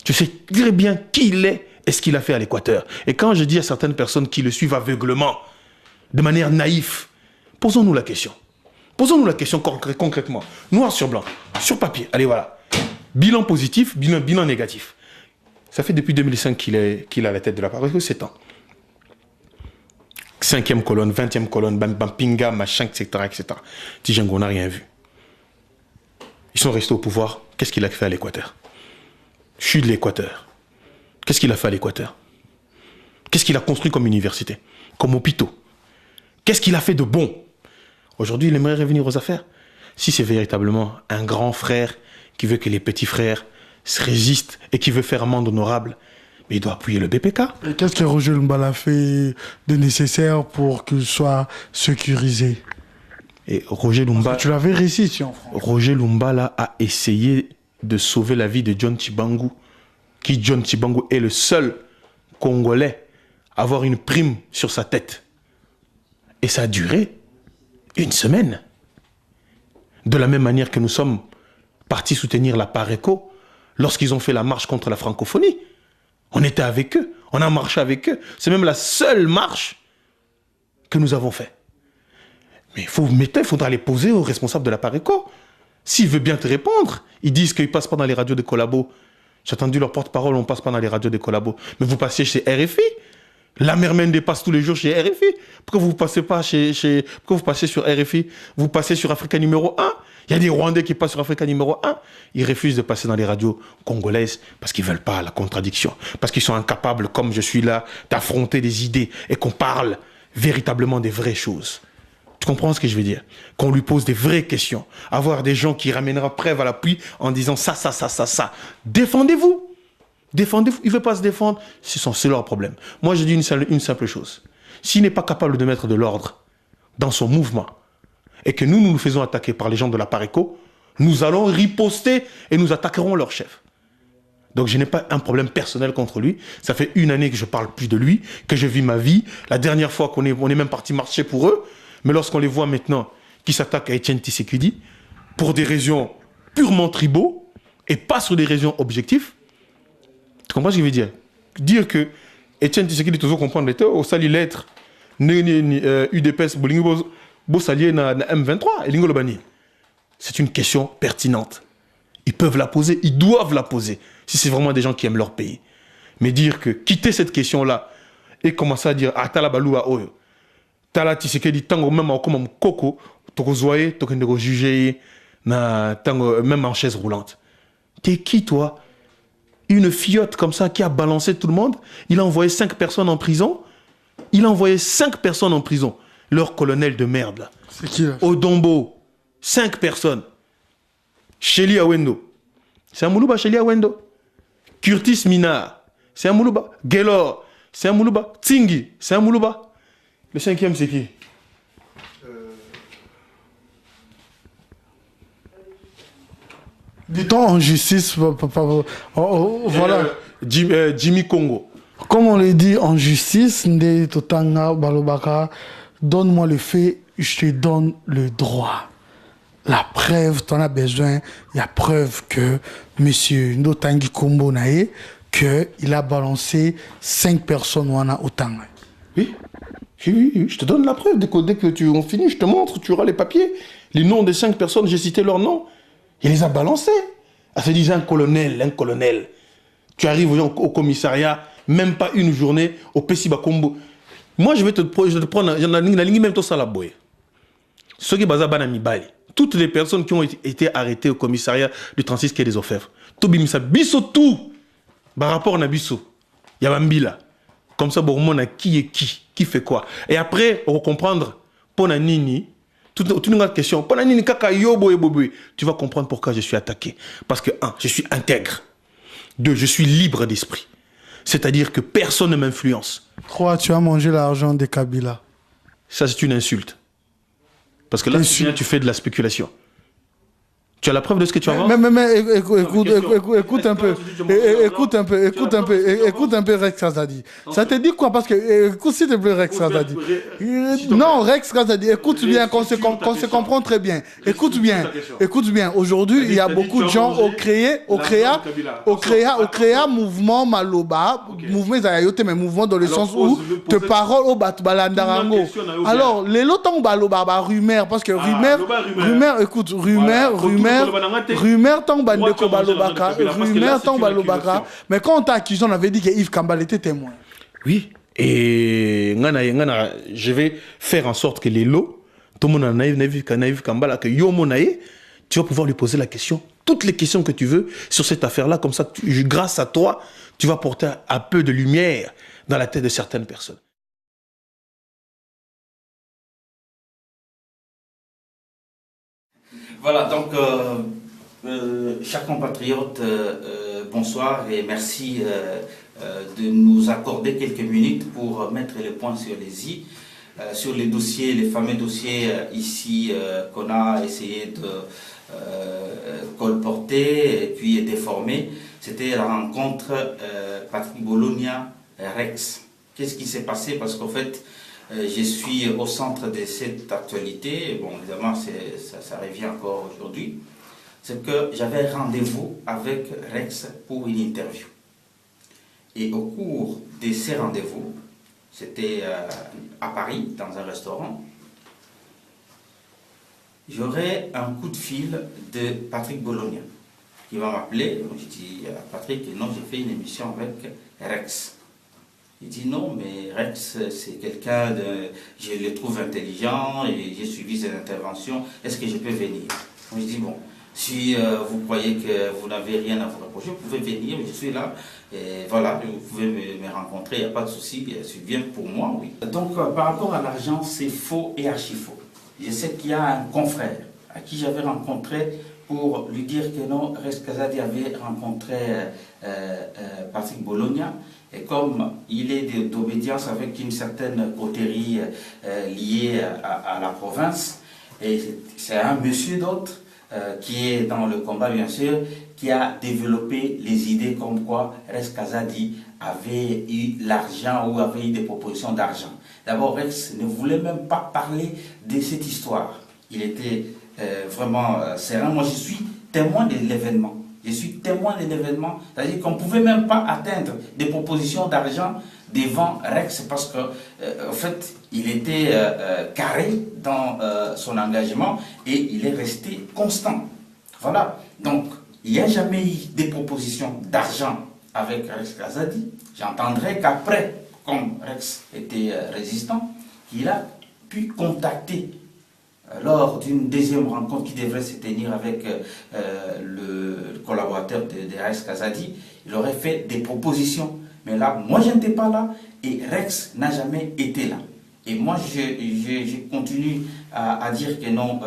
Je sais très bien qui il est et ce qu'il a fait à l'Équateur. Et quand je dis à certaines personnes qui le suivent aveuglement, de manière naïve. Posons-nous la question. Posons-nous la question concrètement. Noir sur blanc, sur papier. Allez, voilà. Bilan positif, bilan négatif. Ça fait depuis 2005 qu'il est à la tête de la Pareco, 7 ans. 5e colonne, 20e colonne, Pinga, machin, etc. Tijango n'a rien vu. Ils sont restés au pouvoir. Qu'est-ce qu'il a fait à l'Équateur? Je suis de l'Équateur. Qu'est-ce qu'il a fait à l'Équateur? Qu'est-ce qu'il a construit comme université? Comme hôpitaux? Qu'est-ce qu'il a fait de bon? Aujourd'hui, il aimerait revenir aux affaires. Si c'est véritablement un grand frère qui veut que les petits frères se résistent et qui veut faire amende honorable, mais il doit appuyer le BPK. Et qu'est-ce que Roger Lumbala fait de nécessaire pour qu'il soit sécurisé? Et Roger Lumbala... Tu l'avais réussi ici en France. Roger Lumbala a essayé de sauver la vie de John Tchibangu, qui John Tchibangu est le seul Congolais à avoir une prime sur sa tête. Et ça a duré 1 semaine. De la même manière que nous sommes partis soutenir la Pareco lorsqu'ils ont fait la marche contre la francophonie. On était avec eux, on a marché avec eux. C'est même la seule marche que nous avons faite. Mais il faudra les poser aux responsables de la Pareco. S'il veut bien te répondre, ils disent qu'ils ne passent pas dans les radios de collabos. J'ai entendu leur porte-parole, on ne passe pas dans les radios de collabos. Mais vous passez chez RFI. La Mermende passe tous les jours chez RFI. Pourquoi vous ne passez pas pourquoi vous passez sur RFI? Vous passez sur Africa numéro 1. Il y a des Rwandais qui passent sur Africa numéro 1. Ils refusent de passer dans les radios congolaises parce qu'ils ne veulent pas la contradiction. Parce qu'ils sont incapables, comme je suis là, d'affronter des idées et qu'on parle véritablement des vraies choses. Tu comprends ce que je veux dire? Qu'on lui pose des vraies questions. Avoir des gens qui ramènera preuve à l'appui en disant ça. Défendez-vous. Défendez-vous. Il ne veut pas se défendre. C'est leur problème. Moi, je dis une simple chose. S'il n'est pas capable de mettre de l'ordre dans son mouvement et que nous nous faisons attaquer par les gens de la Pareco, nous allons riposter et nous attaquerons leur chef. Donc je n'ai pas un problème personnel contre lui. Ça fait 1 année que je ne parle plus de lui, que je vis ma vie. La dernière fois on est même parti marcher pour eux. Mais lorsqu'on les voit maintenant qui s'attaquent à Etienne Tshisekedi pour des raisons purement tribaux et pas sur des raisons objectives, tu comprends ce que je veux dire? Dire que Etienne Tshisekedi toujours comprendre au sali lettre UDPS bo salier na M23 et lingo lobani. C'est une question pertinente. Ils peuvent la poser, ils doivent la poser si c'est vraiment des gens qui aiment leur pays. Mais dire que quitter cette question-là et commencer à dire ah tala balua oyo tala Tshisekedi tango même comme coco toko zoyer toko ndego juger na tango même en chaise roulante. T'es qui toi? Une fiotte comme ça qui a balancé tout le monde. Il a envoyé 5 personnes en prison. Il a envoyé 5 personnes en prison. Leur colonel de merde là. C'est qui là? Odombo. 5 personnes. Shelly Awendo. C'est un Moulouba, Shelly Awendo. Curtis Minard. C'est un Moulouba. Gaylor. C'est un Moulouba. Tsingi. C'est un Moulouba. Le 5e, c'est qui? Dit-on en justice, voilà. Jimmy Congo. Comme on le dit en justice, Nde Totanga Balobaka, donne-moi le fait, je te donne le droit. La preuve, tu en as besoin, il y a preuve que M. Ndotangi Kombo Nae, qu'il a balancé 5 personnes wana Otanga. Oui. Oui, je te donne la preuve. Dès que on finit, je te montre, tu auras les papiers. Les noms des 5 personnes, j'ai cité leurs noms. Il les a balancés. Elle se disait un colonel. Tu arrives au commissariat, même pas une journée, au Pessiba Kombo. Moi, je vais te prendre la ligne même tout ça la boye. Ce qui est basé à Mibali. Toutes les personnes qui ont été arrêtées au commissariat du 36 quai des Orfèvres. Tout bimisa biso tout. Par rapport à Nabiso. Yabambila. Comme ça, bon, on a qui est qui fait quoi. Et après, on va comprendre, pour Nini, toute une question, pour Nini, tu vas comprendre pourquoi je suis attaqué. Parce que, 1, je suis intègre. 2, je suis libre d'esprit. C'est-à-dire que personne ne m'influence. 3, tu as mangé l'argent des Kabila. Ça, c'est une insulte. Parce que là, tu fais de la spéculation. Tu as la preuve de ce que tu vas voir? Écoute un peu. Écoute un peu Rex Razadi. Ça te dit quoi? Parce que, écoute s'il te plaît, Rex Razadi. Non, Rex Razadi, écoute bien, qu'on se comprend très bien. Écoute bien. Aujourd'hui, il y a beaucoup de gens au créa mouvement Maloba, mouvement Zayayote, mais mouvement dans le sens où te parole au Batbalandarango. Alors, les lotons Baloba, rumeur, parce que rumeur, tant bandeko balobaka, rumeur tant balobaka. Mais quand on t'a accusé, on avait dit que Yves Kambal était témoin. Oui, et je vais faire en sorte que les lots, tout le monde naïf Kambala, que Yomo Naï, tu vas pouvoir lui poser la question, toutes les questions que tu veux sur cette affaire-là, comme ça, grâce à toi, tu vas porter un peu de lumière dans la tête de certaines personnes. Voilà, donc, chers compatriotes, bonsoir et merci de nous accorder quelques minutes pour mettre les points sur les i, sur les dossiers, les fameux dossiers ici qu'on a essayé de colporter et puis déformer. C'était la rencontre Patrick Bologna-Rex. Qu'est-ce qui s'est passé? Parce qu'en fait, je suis au centre de cette actualité. Bon, évidemment, ça revient encore aujourd'hui. C'est que j'avais rendez-vous avec Rex pour une interview. Et au cours de ces rendez-vous, c'était à Paris, dans un restaurant, j'aurai un coup de fil de Patrick Bologna qui va m'appeler. Je dis à Patrick, non, j'ai fait une émission avec Rex. Il dit non, mais Rex, c'est quelqu'un de... Je le trouve intelligent et j'ai suivi ses interventions. Est-ce que je peux venir? Je dis bon, si vous croyez que vous n'avez rien à vous reprocher, vous pouvez venir, je suis là. Et voilà, vous pouvez me rencontrer, il n'y a pas de souci, c'est bien pour moi, oui. Donc, par rapport à l'argent, c'est faux et archi-faux. Je sais qu'il y a un confrère à qui j'avais rencontré pour lui dire que non, Rex Kazadi avait rencontré Patrick Bologna. Et comme il est d'obédience avec une certaine coterie liée à la province, et c'est un monsieur d'autre qui est dans le combat bien sûr, qui a développé les idées comme quoi Rex Kazadi avait eu l'argent ou avait eu des propositions d'argent. D'abord, Rex ne voulait même pas parler de cette histoire. Il était vraiment serein. Moi, je suis témoin de l'événement. Je suis témoin de l'événement, c'est-à-dire qu'on ne pouvait même pas atteindre des propositions d'argent devant Rex parce que, en fait, il était carré dans son engagement et il est resté constant. Voilà. Donc, il n'y a jamais eu des propositions d'argent avec Rex Kazadi. J'entendrai qu'après, comme Rex était résistant, il a pu contacter lors d'une deuxième rencontre qui devrait se tenir avec le collaborateur de Rex Kazadi, il aurait fait des propositions. Mais là, moi je n'étais pas là et Rex n'a jamais été là. Et moi je continue à dire que non,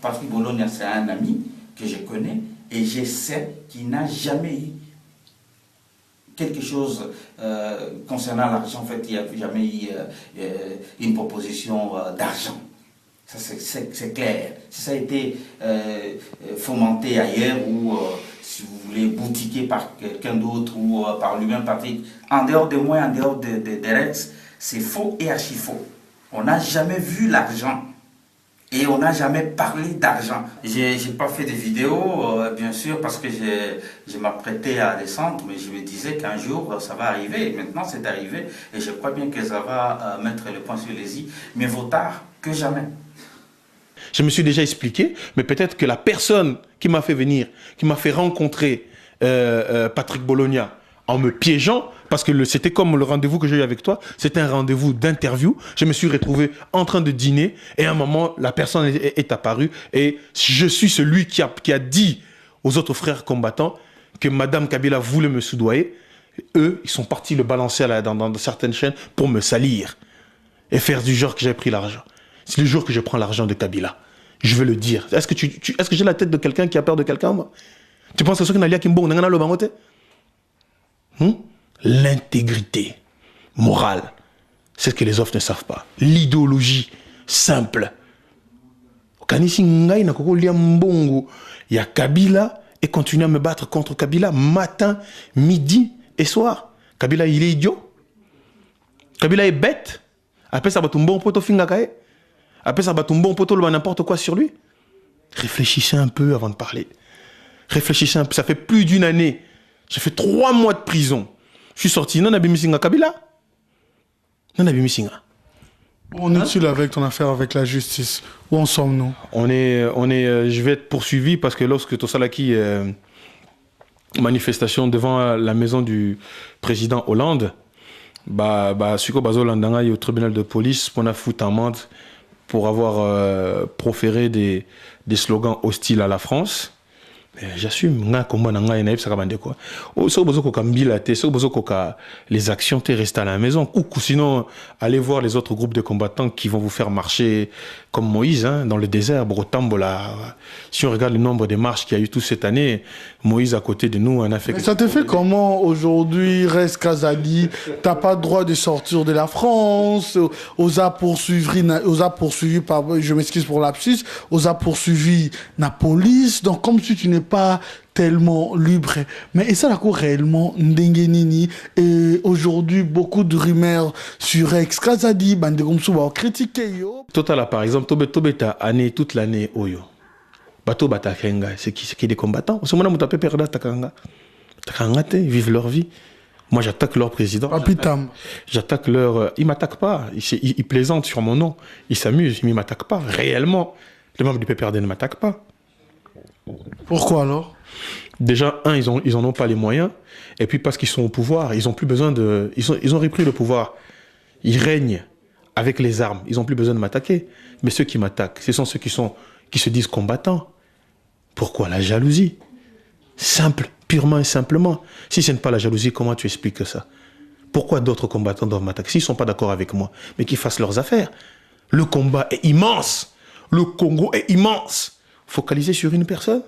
Patrick Bologna c'est un ami que je connais et je sais qu'il n'a jamais eu quelque chose concernant l'argent. En fait, il n'y a jamais eu une proposition d'argent. Ça, c'est clair. Si ça a été fomenté ailleurs ou, si vous voulez, boutiqué par quelqu'un d'autre ou par lui-même, Patrick, en dehors de moi, en dehors de Rex, c'est faux et archi-faux. On n'a jamais vu l'argent et on n'a jamais parlé d'argent. J'ai pas fait de vidéo, bien sûr, parce que je m'apprêtais à descendre, mais je me disais qu'un jour, ça va arriver. Et maintenant, c'est arrivé et je crois bien que ça va mettre le point sur les i. Mais vaut tard que jamais. Je me suis déjà expliqué, mais peut-être que la personne qui m'a fait venir, qui m'a fait rencontrer Patrick Bologna en me piégeant, parce que c'était comme le rendez-vous que j'ai eu avec toi, c'était un rendez-vous d'interview. Je me suis retrouvé en train de dîner et à un moment, la personne est apparue et je suis celui qui a dit aux autres frères combattants que Madame Kabila voulait me soudoyer. Eux, ils sont partis le balancer dans certaines chaînes pour me salir et faire du genre que j'ai pris l'argent. C'est le jour que je prends l'argent de Kabila. Je veux le dire. Est-ce que j'ai la tête de quelqu'un qui a peur de quelqu'un, moi? Tu penses que ce qu'on a dit L'intégrité morale, c'est ce que les autres ne savent pas. L'idéologie simple. Kanisi ngai na koko lia mbongo ya Kabila et continuer à me battre contre Kabila matin, midi et soir. Kabila il est idiot. Kabila est bête. Après ça va tout bon poto fingakae. Après ça va tout bon poto le n'importe quoi sur lui. Réfléchissez un peu avant de parler. Réfléchissez un peu. Ça fait plus d'une année. J'ai fait 3 mois de prison. Je suis sorti. Non, Nabimusinga Kabila. Non, Nabimusinga. On est-il avec ton affaire avec la justice? Où en sommes-nous? Je vais être poursuivi parce que lorsque Tosalaki manifestation devant la maison du président Hollande, Suko Bazolandanga est au tribunal de police pour avoir foutu amende pour avoir proféré des slogans hostiles à la France. J'assume, les actions restent à la maison ou sinon allez voir les autres groupes de combattants qui vont vous faire marcher comme Moïse dans le désert. Si on regarde le nombre de marches qu'il y a eu toute cette année, Moïse à côté de nous en a fait. Mais ça te fait comment aujourd'hui, Rex Kazadi, t'as pas le droit de sortir de la France, aux a poursuivi je m'excuse pour l'abscisse, aux a poursuivi la police, donc comme si tu n'es pas tellement libre. Mais et ça la cour réellement Ndengenini et aujourd'hui beaucoup de rumeurs sur Rex Kazadi, bande comme ça va critiquer yo. Total par exemple Tobeta année toute l'année oyo. Bato batakenga c'est qui des combattants. Au moment où tu peux perdre takanga. Takanga vivent leur vie. Moi j'attaque leur président. J'attaque leur ils m'attaquent pas, ils plaisantent sur mon nom, ils s'amusent, mais ils m'attaquent pas réellement. Les membres du PPRD ne m'attaquent pas. Pourquoi alors? Déjà, ils en ont pas les moyens. Et puis parce qu'ils sont au pouvoir, ils ont plus besoin de... Ils ont repris le pouvoir. Ils règnent avec les armes. Ils ont plus besoin de m'attaquer. Mais ceux qui m'attaquent, ce sont ceux qui se disent combattants. Pourquoi la jalousie? Simple, purement et simplement. Si ce n'est pas la jalousie, comment tu expliques ça? Pourquoi d'autres combattants doivent m'attaquer? S'ils ne sont pas d'accord avec moi, mais qu'ils fassent leurs affaires. Le combat est immense. Le Congo est immense. Focalisez sur une personne.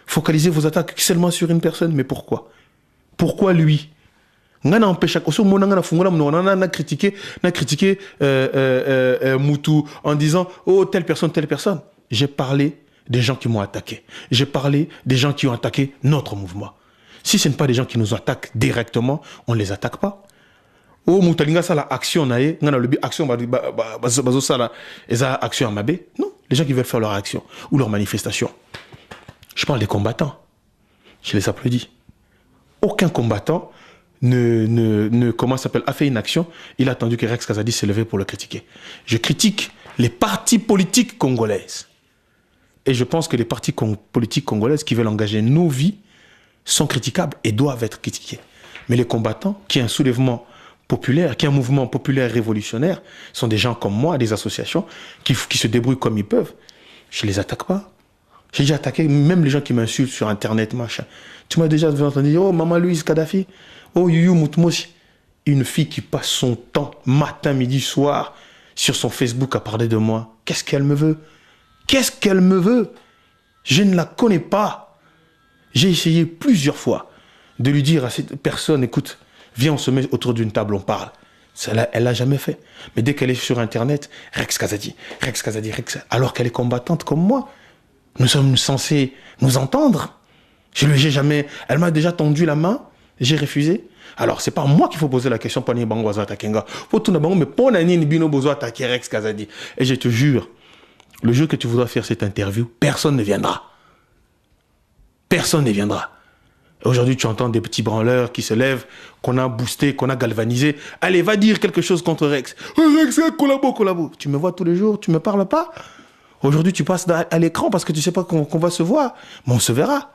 Focalisez vos attaques seulement sur une personne. Mais pourquoi? Pourquoi lui? On a critiqué Moutou en disant oh telle personne. J'ai parlé des gens qui m'ont attaqué. J'ai parlé des gens qui ont attaqué notre mouvement. Si ce n'est pas des gens qui nous attaquent directement, on ne les attaque pas. Oh Moutalinga ça la action nae, ngana le action bazo ça la action amabe. Non, les gens qui veulent faire leur action ou leur manifestation. Je parle des combattants. Je les applaudis. Aucun combattant a fait une action, il a attendu que Rex Kazadi s'est levé pour le critiquer. Je critique les partis politiques congolaises. Et je pense que les partis politiques congolaises qui veulent engager nos vies sont critiquables et doivent être critiqués. Mais les combattants, qui est un soulèvement populaire, qui est un mouvement populaire révolutionnaire, sont des gens comme moi, des associations, qui se débrouillent comme ils peuvent. Je ne les attaque pas. J'ai déjà attaqué même les gens qui m'insultent sur Internet, machin. Tu m'as déjà entendu dire, oh, Maman Louise Kadhafi, oh, Youyou Moutmoussi. Une fille qui passe son temps, matin, midi, soir, sur son Facebook à parler de moi. Qu'est-ce qu'elle me veut? Qu'est-ce qu'elle me veut? Je ne la connais pas. J'ai essayé plusieurs fois de lui dire à cette personne, écoute, viens, on se met autour d'une table, on parle. Elle l'a jamais fait. Mais dès qu'elle est sur Internet, Rex Kazadi, alors qu'elle est combattante comme moi, nous sommes censés nous entendre. Elle m'a déjà tendu la main, j'ai refusé. Alors, c'est pas moi qu'il faut poser la question pour Bangozo Takenga. Pour tout le monde, mais pour Nani Bino Bozo attaquer Rex Kazadi. Et je te jure, le jour que tu voudras faire cette interview, personne ne viendra. Personne ne viendra. Aujourd'hui, tu entends des petits branleurs qui se lèvent, qu'on a boosté, qu'on a galvanisé. Allez, va dire quelque chose contre Rex. Rex, collabo. Tu me vois tous les jours, tu me parles pas. Aujourd'hui, tu passes à l'écran parce que tu sais pas qu'on va se voir. Mais on se verra.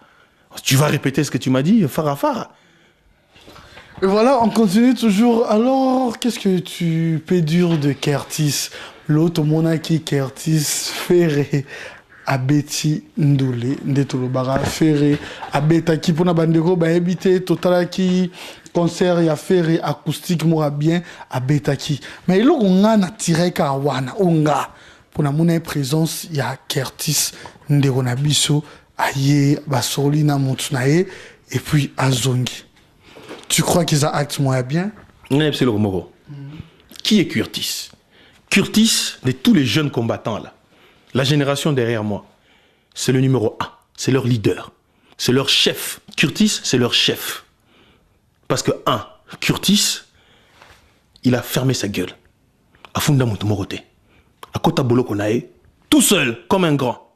Tu vas répéter ce que tu m'as dit, fara. Et voilà, on continue toujours. Alors, qu'est-ce que tu peux dire de Curtis? L'autre monaki Curtis Ferré. Abeti Ndoule, Ndetolobara Ferré, Abetaki pour na bandeko, ba habité totalaki concert ya Ferré acoustique mora bien Abetaki. Mais il on a tiré kawana onga pour na mona présence ya Curtis Ndekona biso aye basoli na montunae et puis azongi. Tu crois qu'ils a acte moi bien? Non, c'est le Moro. Qui est Curtis? Curtis de tous les jeunes combattants là. La génération derrière moi, c'est le numéro 1. C'est leur leader. C'est leur chef. Curtis, c'est leur chef. Parce que, Curtis, il a fermé sa gueule. A Funda Moutoumorote. À Kota Bolo Konae, tout seul, comme un grand.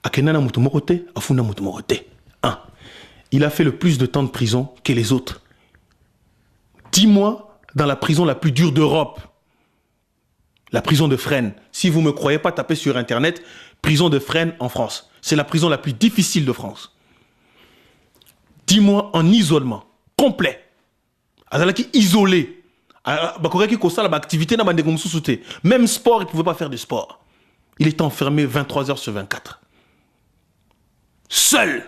À Kenana Moutoumorote, à Funda Moutoumorote. Il a fait le plus de temps de prison que les autres. 10 mois dans la prison la plus dure d'Europe. La prison de Fresnes. Si vous ne me croyez pas, tapez sur Internet, prison de Fresnes en France. C'est la prison la plus difficile de France. 10 mois en isolement, complet. Azalaki isolé. Même sport, il ne pouvait pas faire de sport. Il était enfermé 23 heures sur 24. Seul.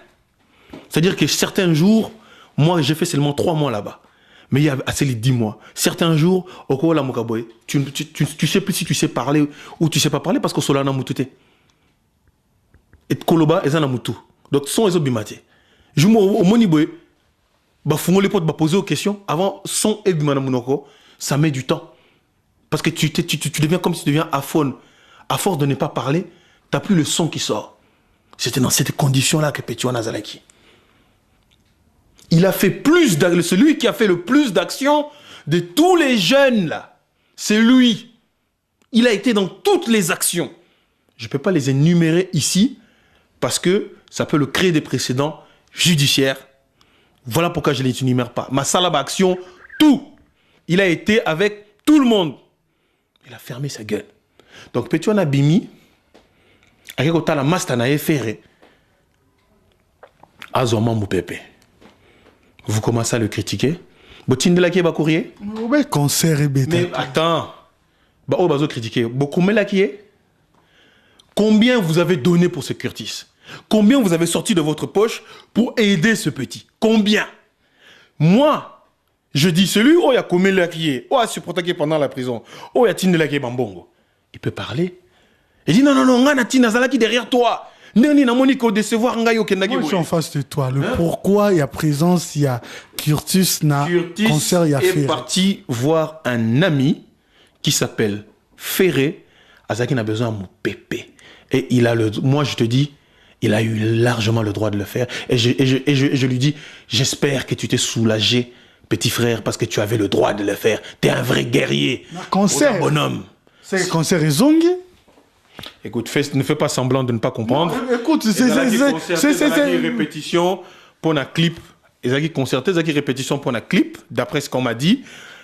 C'est-à-dire que certains jours, moi j'ai fait seulement 3 mois là-bas. Mais il y a assez les 10 mois. Certains jours, tu sais plus si tu sais parler ou tu sais pas parler parce que Solana Moutouté. Et Koloba, ils en ont Moutou. Donc, son et Bimate. Je me au Moniboé, les potes poser aux questions. Avant, son et Bimanamunoko, ça met du temps. Parce que tu deviens comme si tu deviens aphone. À force de ne pas parler, tu n'as plus le son qui sort. C'était dans cette condition-là que Pétuan Azalaki. Il a fait plus d'actions. Celui qui a fait le plus d'actions de tous les jeunes, là. C'est lui. Il a été dans toutes les actions. Je ne peux pas les énumérer ici parce que ça peut le créer des précédents judiciaires. Voilà pourquoi je ne les énumère pas. Ma salaba action, tout. Il a été avec tout le monde. Il a fermé sa gueule. Donc, Pétuan Abimi, avec la Mastanae Ferré, Azoman Moupepe. Vous commencez à le critiquer. Botine de la qui va courir. Mais concert et bêta. Mais attends. Bah, on va critiquer. Beaucoup mais la qui est. Combien vous avez donné pour ce Curtis? Combien vous avez sorti de votre poche pour aider ce petit? Combien? Moi, je dis celui où il y a commis la qui est, où il a supporté pendant la prison, où il y a Tine de la qui est bambongo. Il peut parler. Il dit non, on a Tine Azalaki derrière toi. Moi, je suis en face de toi. Le pourquoi il y a présence, il y a Curtis, concert, il y a Ferré. Il est parti voir un ami qui s'appelle Ferré. Azaki n'a besoin de mon pépé. Et il a moi, je te dis, il a eu largement le droit de le faire. Et je lui dis, j'espère que tu t'es soulagé, petit frère, parce que tu avais le droit de le faire. Tu es un vrai guerrier. Concert. Un bonhomme. C'est concert et zongi. Écoute, ne fais pas semblant de ne pas comprendre. Non, écoute, c'est répétition pour un clip. Ils concerté, ils répétition pour un clip, d'après ce qu'on m'a dit.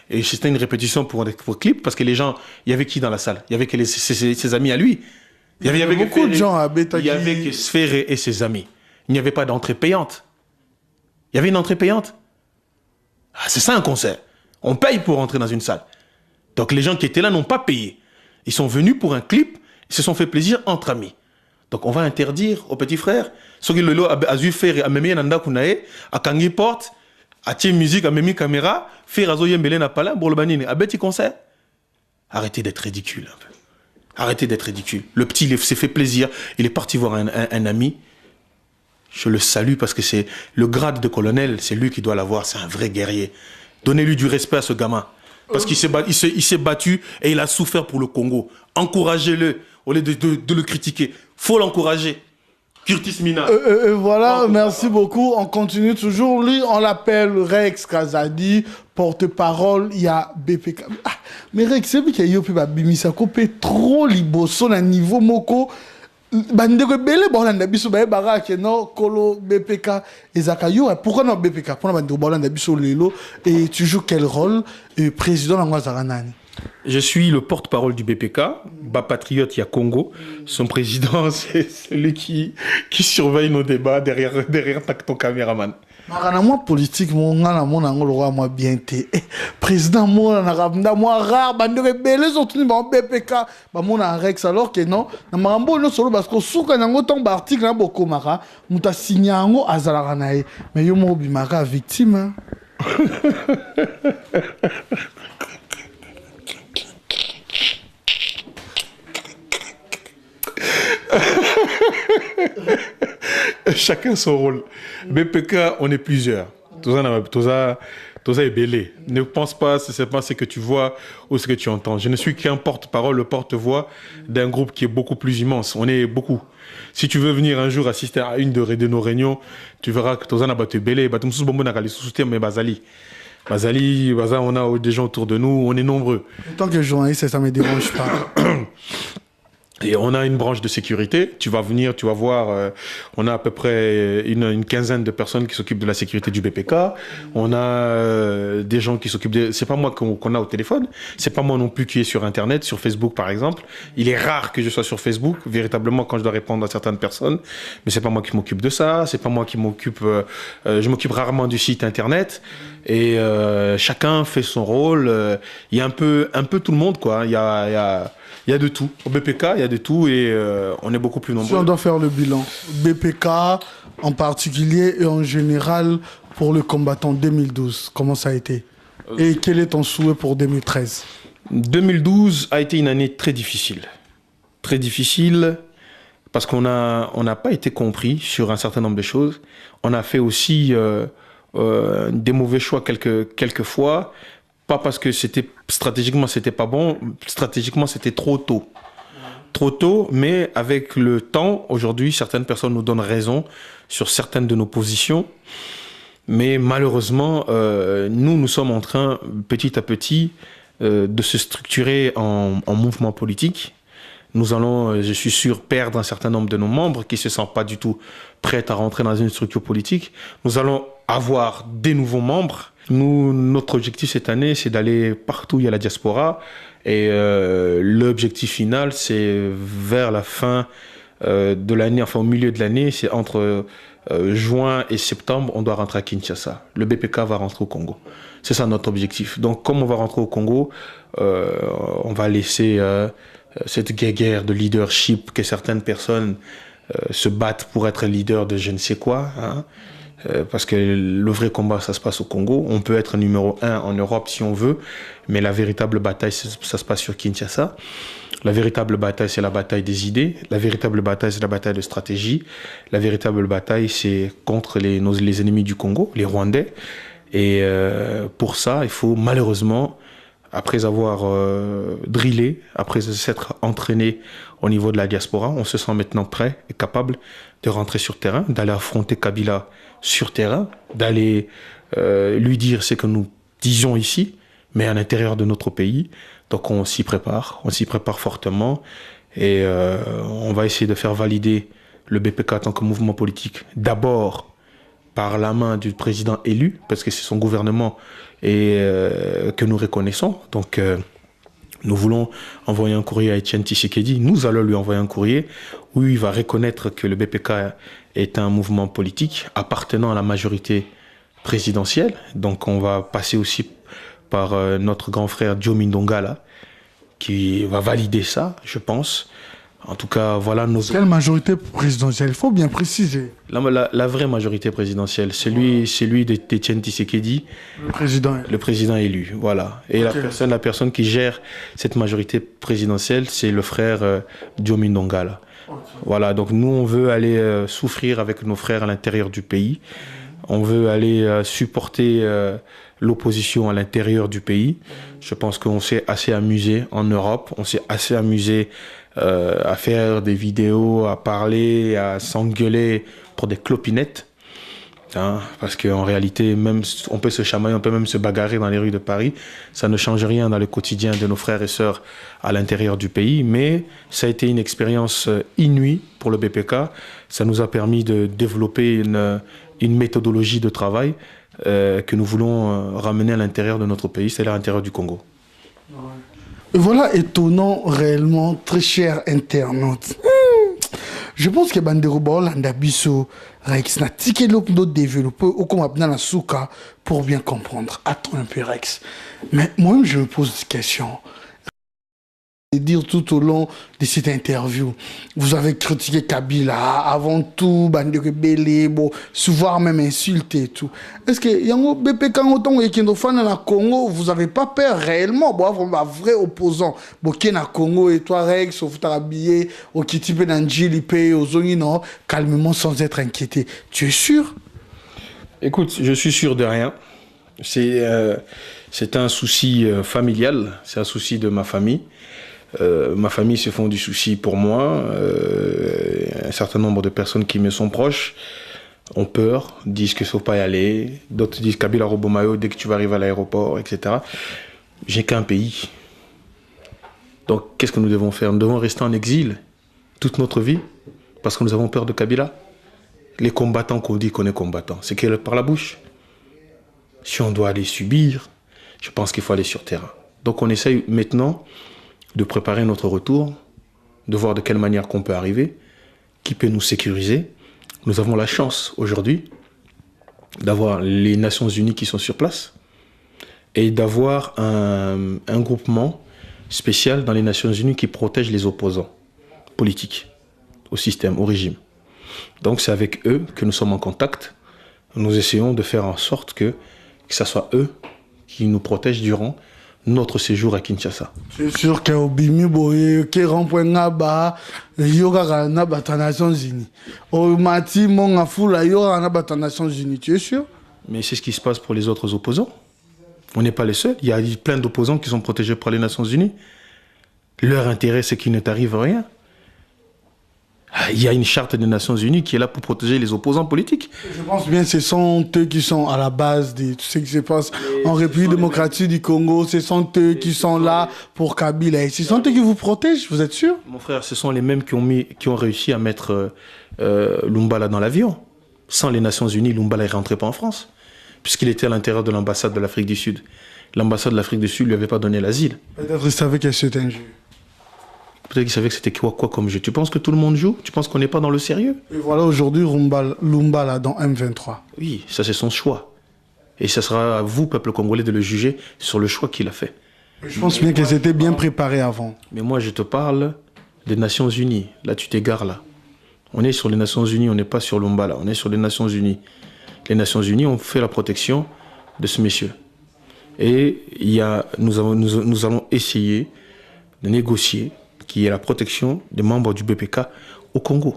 Et c'était une répétition pour un clip parce que les gens, il y avait qui dans la salle? Il y avait que ses amis à lui. Il y avait beaucoup de gens à Beta. Il y avait que Sphère et ses amis. Il n'y avait pas d'entrée payante. Il y avait une entrée payante. Ah, c'est ça un concert. On paye pour entrer dans une salle. Donc les gens qui étaient là n'ont pas payé. Ils sont venus pour un clip. Ils se sont fait plaisir entre amis. Donc on va interdire aux petits frères, ceux qui le a dû faire à Memi Nanda Kunae, à Kangi Porte, à Tien Musique, à Memi Caméra, faire à Zoye Mbele Napala, Bourlebanine, à Betty Concert. Arrêtez d'être ridicule un peu. Arrêtez d'être ridicule. Le petit, il s'est fait plaisir. Il est parti voir un ami. Je le salue parce que c'est le grade de colonel, c'est lui qui doit l'avoir. C'est un vrai guerrier. Donnez-lui du respect à ce gamin. Parce qu'il s'est battu et il a souffert pour le Congo. Encouragez-le au lieu de le critiquer. Faut l'encourager. Curtis Mina. Voilà, merci beaucoup. On continue toujours. Lui, on l'appelle Rex Kazadi, porte-parole. Il y a BPK. Ah, mais Rex, c'est qu'il y a eu Bimisa Kopé trop liboso na niveau moko. Bandeko belé bolanda biso ba baraka no kolo BPK ezakayo. Pourquoi non BPK? Pour bandeko bolanda biso lelo. Et tu joues quel rôle? Président Ngwazaranani. Je suis le porte-parole du BPK, Bas Patriote, il y a Congo. Son président, c'est celui qui surveille nos débats derrière ton caméraman. Moi politique, moi bien té. Président, moi rare, bande belé surtout BPK, mon Rex alors que non, na marambo no solo parce que souka nango tomba article na boko mara, muta signa ngo azalaka nae. Mais yo mo bimaka victime. Chacun son rôle. BPK, on est plusieurs. Toza est belé. Ne pense pas, c'est pas ce que tu vois ou ce que tu entends. Je ne suis qu'un porte-parole, le porte-voix d'un groupe qui est beaucoup plus immense. On est beaucoup. Si tu veux venir un jour assister à une de nos réunions, tu verras que Toza n'a pas te belé. Mais Bazali. Bazali, on a des gens autour de nous, on est nombreux. En tant que journaliste, ça ne me dérange pas. Et on a une branche de sécurité. Tu vas venir, tu vas voir. On a à peu près une quinzaine de personnes qui s'occupent de la sécurité du BPK. On a des gens qui s'occupent de... C'est pas moi qu'on a au téléphone. C'est pas moi non plus qui est sur Internet, sur Facebook par exemple. Il est rare que je sois sur Facebook, véritablement quand je dois répondre à certaines personnes. Mais c'est pas moi qui m'occupe de ça. C'est pas moi qui m'occupe... je m'occupe rarement du site Internet. Et chacun fait son rôle. Il y a un peu tout le monde, quoi. Il y a de tout. Au BPK, il y a de tout et on est beaucoup plus nombreux. Si on doit faire le bilan, BPK en particulier et en général pour le combattant 2012, comment ça a été? Et quel est ton souhait pour 2013? 2012 a été une année très difficile. Très difficile parce qu'on n'a pas été compris sur un certain nombre de choses. On a fait aussi des mauvais choix quelques fois. Pas parce que stratégiquement c'était pas bon, stratégiquement c'était trop tôt. Trop tôt, mais avec le temps, aujourd'hui, certaines personnes nous donnent raison sur certaines de nos positions. Mais malheureusement, nous sommes en train, petit à petit, de se structurer en mouvement politique. Nous allons, je suis sûr, perdre un certain nombre de nos membres qui ne se sentent pas du tout prêts à rentrer dans une structure politique. Nous allons avoir des nouveaux membres. Notre objectif cette année, c'est d'aller partout où il y a la diaspora. Et l'objectif final, c'est vers la fin de l'année, enfin au milieu de l'année, c'est entre juin et septembre, on doit rentrer à Kinshasa. Le BPK va rentrer au Congo. C'est ça notre objectif. Donc comme on va rentrer au Congo, on va laisser cette guerre de leadership que certaines personnes se battent pour être leader de je ne sais quoi, hein. Parce que le vrai combat, ça se passe au Congo. On peut être numéro 1 en Europe si on veut, mais la véritable bataille, ça se passe sur Kinshasa. La véritable bataille, c'est la bataille des idées. La véritable bataille, c'est la bataille de stratégie. La véritable bataille, c'est contre les ennemis du Congo, les Rwandais. Et pour ça, il faut malheureusement, après avoir drillé, après s'être entraîné au niveau de la diaspora, on se sent maintenant prêt et capable de rentrer sur terrain, d'aller affronter Kabila sur terrain, d'aller lui dire ce que nous disions ici, mais à l'intérieur de notre pays. Donc on s'y prépare fortement et on va essayer de faire valider le BPK en tant que mouvement politique, d'abord par la main du président élu, parce que c'est son gouvernement et que nous reconnaissons. Donc nous voulons envoyer un courrier à Etienne Tshisekedi. Nous allons lui envoyer un courrier où il va reconnaître que le BPK est un mouvement politique appartenant à la majorité présidentielle. Donc on va passer aussi par notre grand frère Diomi Ndongala, qui va valider ça, je pense. En tout cas, voilà nos... Quelle majorité présidentielle? Il faut bien préciser. La vraie majorité présidentielle, celui d'Etienne Tshisekedi, le président élu, voilà. Et okay. la personne qui gère cette majorité présidentielle, c'est le frère Diomi Ndongala. Okay. Voilà, donc nous, on veut aller souffrir avec nos frères à l'intérieur du pays. On veut aller supporter l'opposition à l'intérieur du pays. Je pense qu'on s'est assez amusé en Europe, on s'est assez amusé à faire des vidéos, à parler, à s'engueuler pour des clopinettes. Hein, parce qu'en réalité, même on peut se chamailler, on peut même se bagarrer dans les rues de Paris. Ça ne change rien dans le quotidien de nos frères et sœurs à l'intérieur du pays. Mais ça a été une expérience inouïe pour le BPK. Ça nous a permis de développer une méthodologie de travail que nous voulons ramener à l'intérieur de notre pays, c'est-à-dire à l'intérieur du Congo. Ouais. Et voilà, étonnant réellement, très cher internaute. Je pense que Bandero Baolanda Bisso, Rex, n'a tiqué l'opno développé au Komabna la Souka pour bien comprendre. Attends un peu, Rex. Mais moi-même, je me pose des questions. Et dire tout au long de cette interview, vous avez critiqué Kabila, avant tout, Bandero Belé, bon, souvent même insulté et tout. Est-ce que Yango BPK autant et Kindofana na Congo, vous n'avez pas peur réellement, bon, un vrai opposant, bon, qui na Congo et toi, Rex, vous habillé, au Kitipe Nanjili, au Zongi, non, calmement sans être inquiété. Tu es sûr? Écoute, je suis sûr de rien. C'est un souci familial, c'est un souci de ma famille. Ma famille se font du souci pour moi. Un certain nombre de personnes qui me sont proches ont peur, disent qu'il ne faut pas y aller. D'autres disent Kabila Robomayo, dès que tu vas arriver à l'aéroport, etc. J'ai qu'un pays. Donc qu'est-ce que nous devons faire? Nous devons rester en exil toute notre vie parce que nous avons peur de Kabila. Les combattants qu'on dit qu'on est combattants, c'est qu'elle par la bouche. Si on doit aller subir, je pense qu'il faut aller sur terrain. Donc on essaye maintenant de préparer notre retour, de voir de quelle manière qu'on peut arriver, qui peut nous sécuriser. Nous avons la chance aujourd'hui d'avoir les Nations Unies qui sont sur place et d'avoir un groupement spécial dans les Nations Unies qui protège les opposants politiques au système, au régime. Donc c'est avec eux que nous sommes en contact. Nous essayons de faire en sorte que ce soit eux qui nous protègent durant notre séjour à Kinshasa. C'est sûr que Obimi Boye, qui rempouille Naba, Yoga Naba, les Nations Unies. Au Mati, mon Afoula, Yoga Naba, les Nations Unies, tu es sûr? Mais c'est ce qui se passe pour les autres opposants. On n'est pas les seuls. Il y a plein d'opposants qui sont protégés par les Nations Unies. Leur intérêt, c'est qu'il ne t'arrive rien. Il y a une charte des Nations Unies qui est là pour protéger les opposants politiques. Je pense bien que ce sont eux qui sont à la base de tout ce qui se passe en République démocratique du Congo. Ce sont eux qui sont là pour Kabila. Et ce sont eux qui vous protègent, vous êtes sûr? Mon frère, ce sont les mêmes qui ont réussi à mettre Lumbala dans l'avion. Sans les Nations Unies, Lumbala ne rentrait pas en France, puisqu'il était à l'intérieur de l'ambassade de l'Afrique du Sud. L'ambassade de l'Afrique du Sud ne lui avait pas donné l'asile. Peut-être qu'il savait que c'était un jeu. Peut-être qu'il savait que c'était quoi comme jeu. Tu penses que tout le monde joue? Tu penses qu'on n'est pas dans le sérieux? Et voilà aujourd'hui Lumbala dans M23. Oui, ça c'est son choix. Et ça sera à vous, peuple congolais, de le juger sur le choix qu'il a fait. Je pense bien qu'ils étaient bien préparés avant. Mais moi, je te parle des Nations Unies. Là, tu t'égares là. On est sur les Nations Unies, on n'est pas sur Lumbala. On est sur les Nations Unies. Les Nations Unies ont fait la protection de ce monsieur. Et nous allons essayer de négocier qui est la protection des membres du BPK au Congo.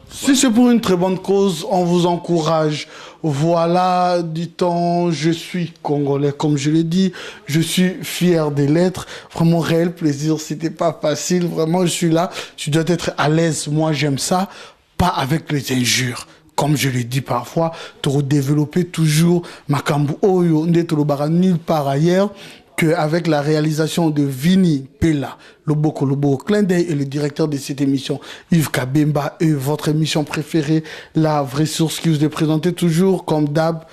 Si c'est pour une très bonne cause, on vous encourage. Voilà, dit-on, je suis congolais, comme je l'ai dit, je suis fier de l'être. Vraiment, réel plaisir, c'était pas facile. Vraiment, je suis là, tu dois être à l'aise. Moi, j'aime ça, pas avec les injures. Comme je le dis parfois, te développer toujours Makambu Oyo, Ndetolobara nulle part ailleurs qu'avec la réalisation de Vini Pella, Lobo Clin d'œil et le directeur de cette émission, Yves Kabemba, et votre émission préférée, La Vraie Source, qui vous est présentée toujours comme d'hab,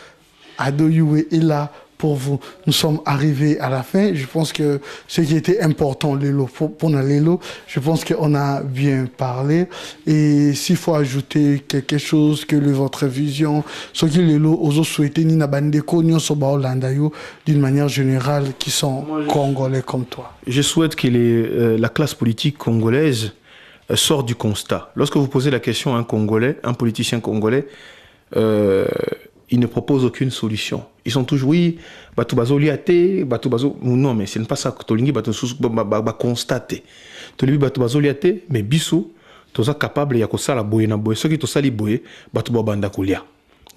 Adoyoué est là pour vous. Nous sommes arrivés à la fin. Je pense que ce qui était important, Lélo, pour Lélo, je pense qu'on a bien parlé. Et s'il faut ajouter quelque chose que votre vision, ce que Lélo oso souhaité ni nabandeko ni osoba Holandayo d'une manière générale qui sont congolais comme toi. Je souhaite que la classe politique congolaise sorte du constat. Lorsque vous posez la question à un Congolais, un politicien congolais, ils ne proposent aucune solution. Ils sont toujours, oui, Batoubazo liate, Batoubazo. Non, mais ce n'est pas ça que Tolingi va constater. Tolingi Batoubazo liate, mais Bissou, tu es capable de faire la boye na boye. Ceux qui te sali boye, Batouba banda kolia.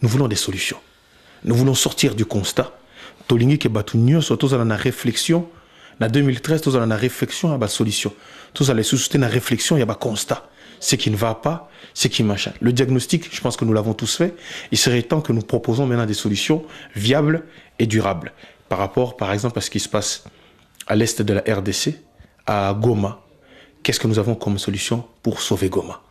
Nous voulons des solutions. Nous voulons sortir du constat. Tolingi ke Batou nyonso, tous dans la réflexion. En 2013, tous dans la réflexion, il y a des solutions. Tous dans la réflexion, il y a des constats. Ce qui ne va pas, ce qui machin. Le diagnostic, je pense que nous l'avons tous fait. Il serait temps que nous proposons maintenant des solutions viables et durables. Par rapport, par exemple, à ce qui se passe à l'est de la RDC, à Goma. Qu'est-ce que nous avons comme solution pour sauver Goma?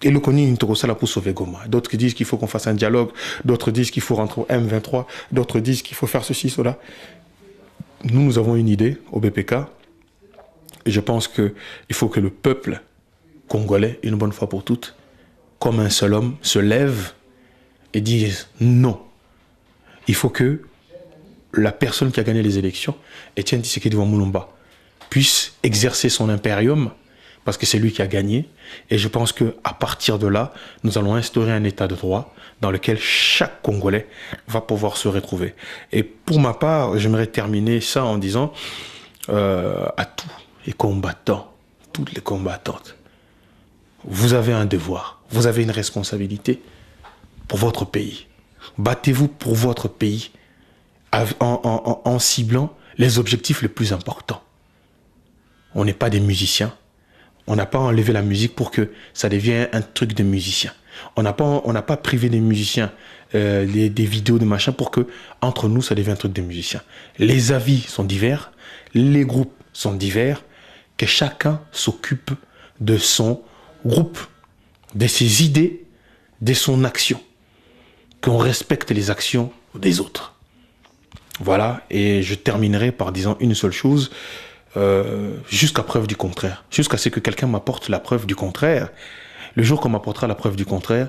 Et le Koni là pour sauver Goma. D'autres disent qu'il faut qu'on fasse un dialogue. D'autres disent qu'il faut rentrer au M23. D'autres disent qu'il faut faire ceci, cela. Nous avons une idée au BPK. Et je pense qu'il faut que le peuple congolais, une bonne fois pour toutes, comme un seul homme, se lève et dise non. Il faut que la personne qui a gagné les élections, Etienne Tshisekedi Mulumba, puisse exercer son impérium, parce que c'est lui qui a gagné. Et je pense qu'à partir de là, nous allons instaurer un état de droit dans lequel chaque Congolais va pouvoir se retrouver. Et pour ma part, j'aimerais terminer ça en disant à tous les combattants, toutes les combattantes, vous avez un devoir, vous avez une responsabilité pour votre pays. Battez-vous pour votre pays en ciblant les objectifs les plus importants. On n'est pas des musiciens. On n'a pas enlevé la musique pour que ça devienne un truc de musicien. On n'a pas privé des musiciens des vidéos de machin pour que entre nous ça devienne un truc de musiciens. Les avis sont divers, les groupes sont divers, que chacun s'occupe de son groupe, de ses idées, de son action. Qu'on respecte les actions des autres. Voilà, et je terminerai par disant une seule chose, jusqu'à preuve du contraire. Jusqu'à ce que quelqu'un m'apporte la preuve du contraire. Le jour qu'on m'apportera la preuve du contraire,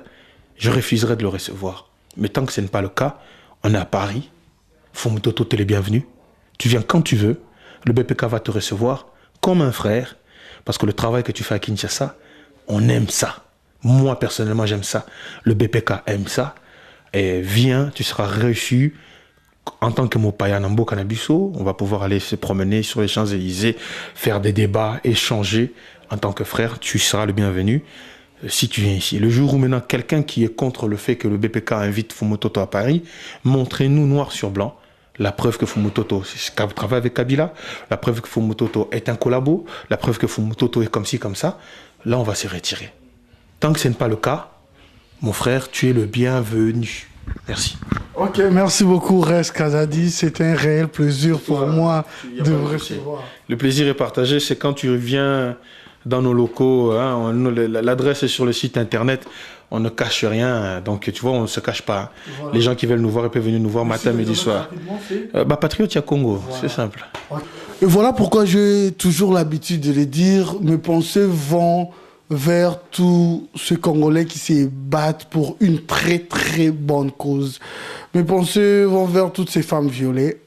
je refuserai de le recevoir. Mais tant que ce n'est pas le cas, on est à Paris, Fumutoto, t'es le bienvenu. Tu viens quand tu veux, le BPK va te recevoir comme un frère, parce que le travail que tu fais à Kinshasa, on aime ça. Moi, personnellement, j'aime ça. Le BPK aime ça. Et viens, tu seras reçu en tant que Mopaya Nambo Canabiso. On va pouvoir aller se promener sur les Champs-Élysées, faire des débats, échanger. En tant que frère, tu seras le bienvenu si tu viens ici. Le jour où maintenant quelqu'un qui est contre le fait que le BPK invite Fumutoto à Paris, montrez-nous noir sur blanc la preuve que Fumutoto travaille avec Kabila, la preuve que Fumutoto est un collabo, la preuve que Fumutoto est comme ci, comme ça. Là, on va se retirer. Tant que ce n'est pas le cas, mon frère, tu es le bienvenu. Merci. Ok, merci beaucoup, Res Kazadi. C'est un réel plaisir pour moi de vous recevoir. Le plaisir est partagé. C'est quand tu viens dans nos locaux. Hein, l'adresse est sur le site internet. On ne cache rien. Donc, tu vois, on ne se cache pas. Voilà. Les gens qui veulent nous voir, ils peuvent venir nous voir matin, midi, soir. Patriote, il y a Congo. Voilà. C'est simple. Et voilà pourquoi j'ai toujours l'habitude de le dire. Mes pensées vont vers tous ces Congolais qui se battent pour une très très bonne cause. Mes pensées vont vers toutes ces femmes violées.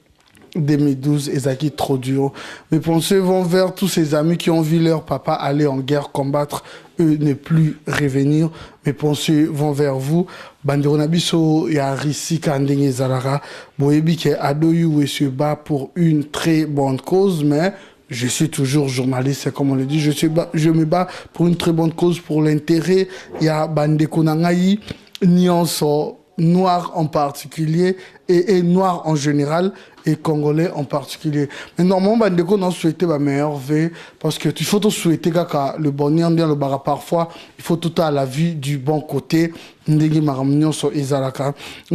2012, Ezaki trop dur. Mes pensées vont vers tous ces amis qui ont vu leur papa aller en guerre combattre, eux ne plus revenir. Mes pensées vont vers vous. Bandero Nabiso ya Rissi Kandenge Zalara. Boyebi ke Adoyu se bat pour une très bonne cause, mais je suis toujours journaliste, comme on le dit. Je me bats pour une très bonne cause, pour l'intérêt. Il y a Bandeko Nangayi, Nyonso, noir en particulier, et noir en général, et congolais en particulier. Mais normalement, Bandeko n'a souhaité ma meilleure vie, parce que il faut tout souhaiter que le bonheur, le bara parfois, il faut tout à la vie du bon côté. Nous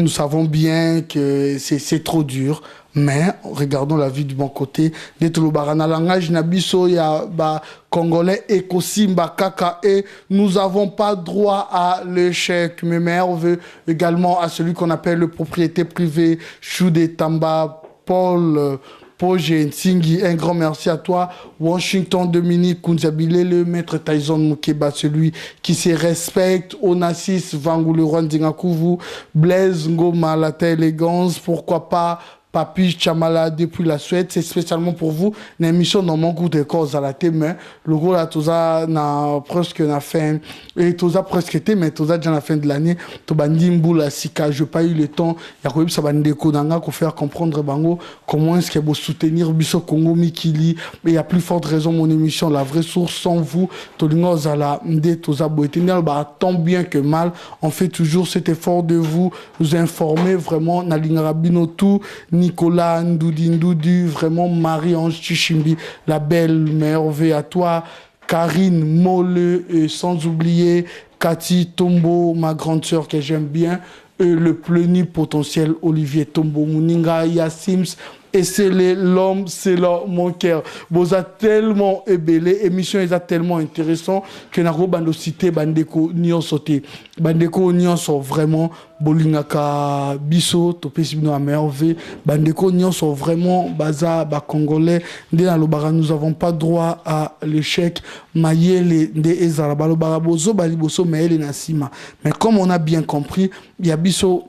savons bien que c'est trop dur, mais regardons la vie du bon côté. D'être le barana langage nabiso ya ba congolais ekosimba kaka et nous avons pas droit à l'échec. Mes mères veulent également à celui qu'on appelle le propriété privée Choude Tamba Paul Nsingi, un grand merci à toi. Washington Dominique Kunzabile, le maître Tyson Mukeba, celui qui se respecte. Onassis Vangoule Rwandingakuvu, Blaise Ngoma, la élégance, pourquoi pas Papi Chamala depuis la Suède, c'est spécialement pour vous. Une émission dans mon goût de cause à la thé, mais le gros là, tout ça n'a presque la fin, et tout ça presque été, mais tout ça déjà la fin de l'année. Tout bandimbo la sika, je pas eu le temps. Il y a quand même ça bande kodanga pour faire comprendre bango comment est-ce qu'il faut soutenir Biso Congo Mikili. Mais il y a plus forte raison mon émission, la vraie source sans vous. Tout le monde a la mde tout ça boetenir bah tant bien que mal. On fait toujours cet effort de vous informer vraiment. Nalingarabino tout. Nicolas Ndoudi, vraiment Marie-Ange Chichimbi, la belle merveille à toi, Karine Molle, et sans oublier Cathy Tombo, ma grande sœur que j'aime bien, le plénipotentiel Olivier Tombo, Mouninga, Yassims, et c'est l'homme, c'est mon cœur. Vous êtes tellement ébélé, émission est tellement intéressant que n'a pas cité Bandeko Nyonsote. Bandeko Nyonso vraiment Bolingaka Biso, Topesibino à merveille. Bandeko Nyonso vraiment Baza, Congolais. Nous n'avons pas droit à l'échec. Mayele de Ezarabalo Barabozo, Baliboso, Maël et Nassima. Mais comme on a bien compris, il y a Biso.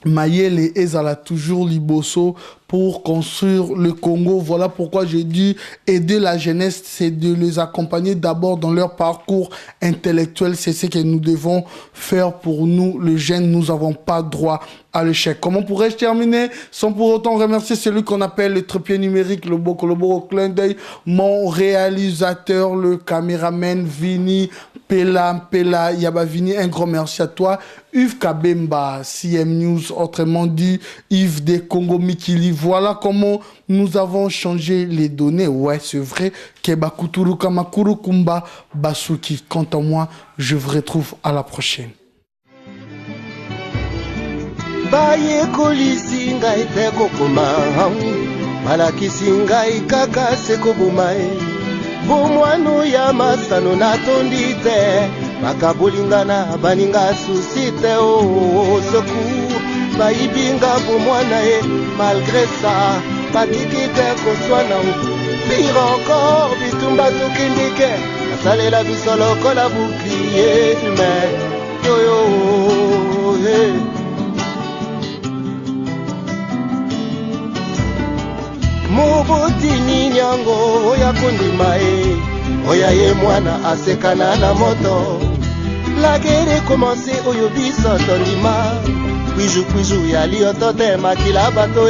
Mayele et Ezala toujours Liboso pour construire le Congo. Voilà pourquoi j'ai dit aider la jeunesse, c'est de les accompagner d'abord dans leur parcours intellectuel. C'est ce que nous devons faire pour nous, les jeunes. Nous n'avons pas droit à l'échec. Comment pourrais-je terminer sans pour autant remercier celui qu'on appelle le trépied numérique, le beau clin d'œil, mon réalisateur, le caméraman Vini, Pela Yabavini, un grand merci à toi. Yves Kabemba, CM News, autrement dit Yves des Congo Mikili. Voilà comment nous avons changé les données. Ouais, c'est vrai. Kebakuturu Kamakuru Kumba Basuki. Quant à moi, je vous retrouve à la prochaine. Baye kolisi ngai te kokoma malakisi ngai kaka sekobumae bomwano ya masano natondi te bakabulingana baninga susi te o secours bayibinga bomwana e malgré ça batiki te koswana pire encore bitumba tukindike nasalela biso lokola bouclier humain yoyo hey. Mobotini nyango oya kundima oya ye mwana asekana na moto la guerre commencé oyo biso tondima kwiju ya liotote makila bato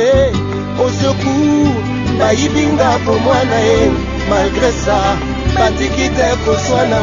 au secours bayibinga po mwana malgré ça batikite koswana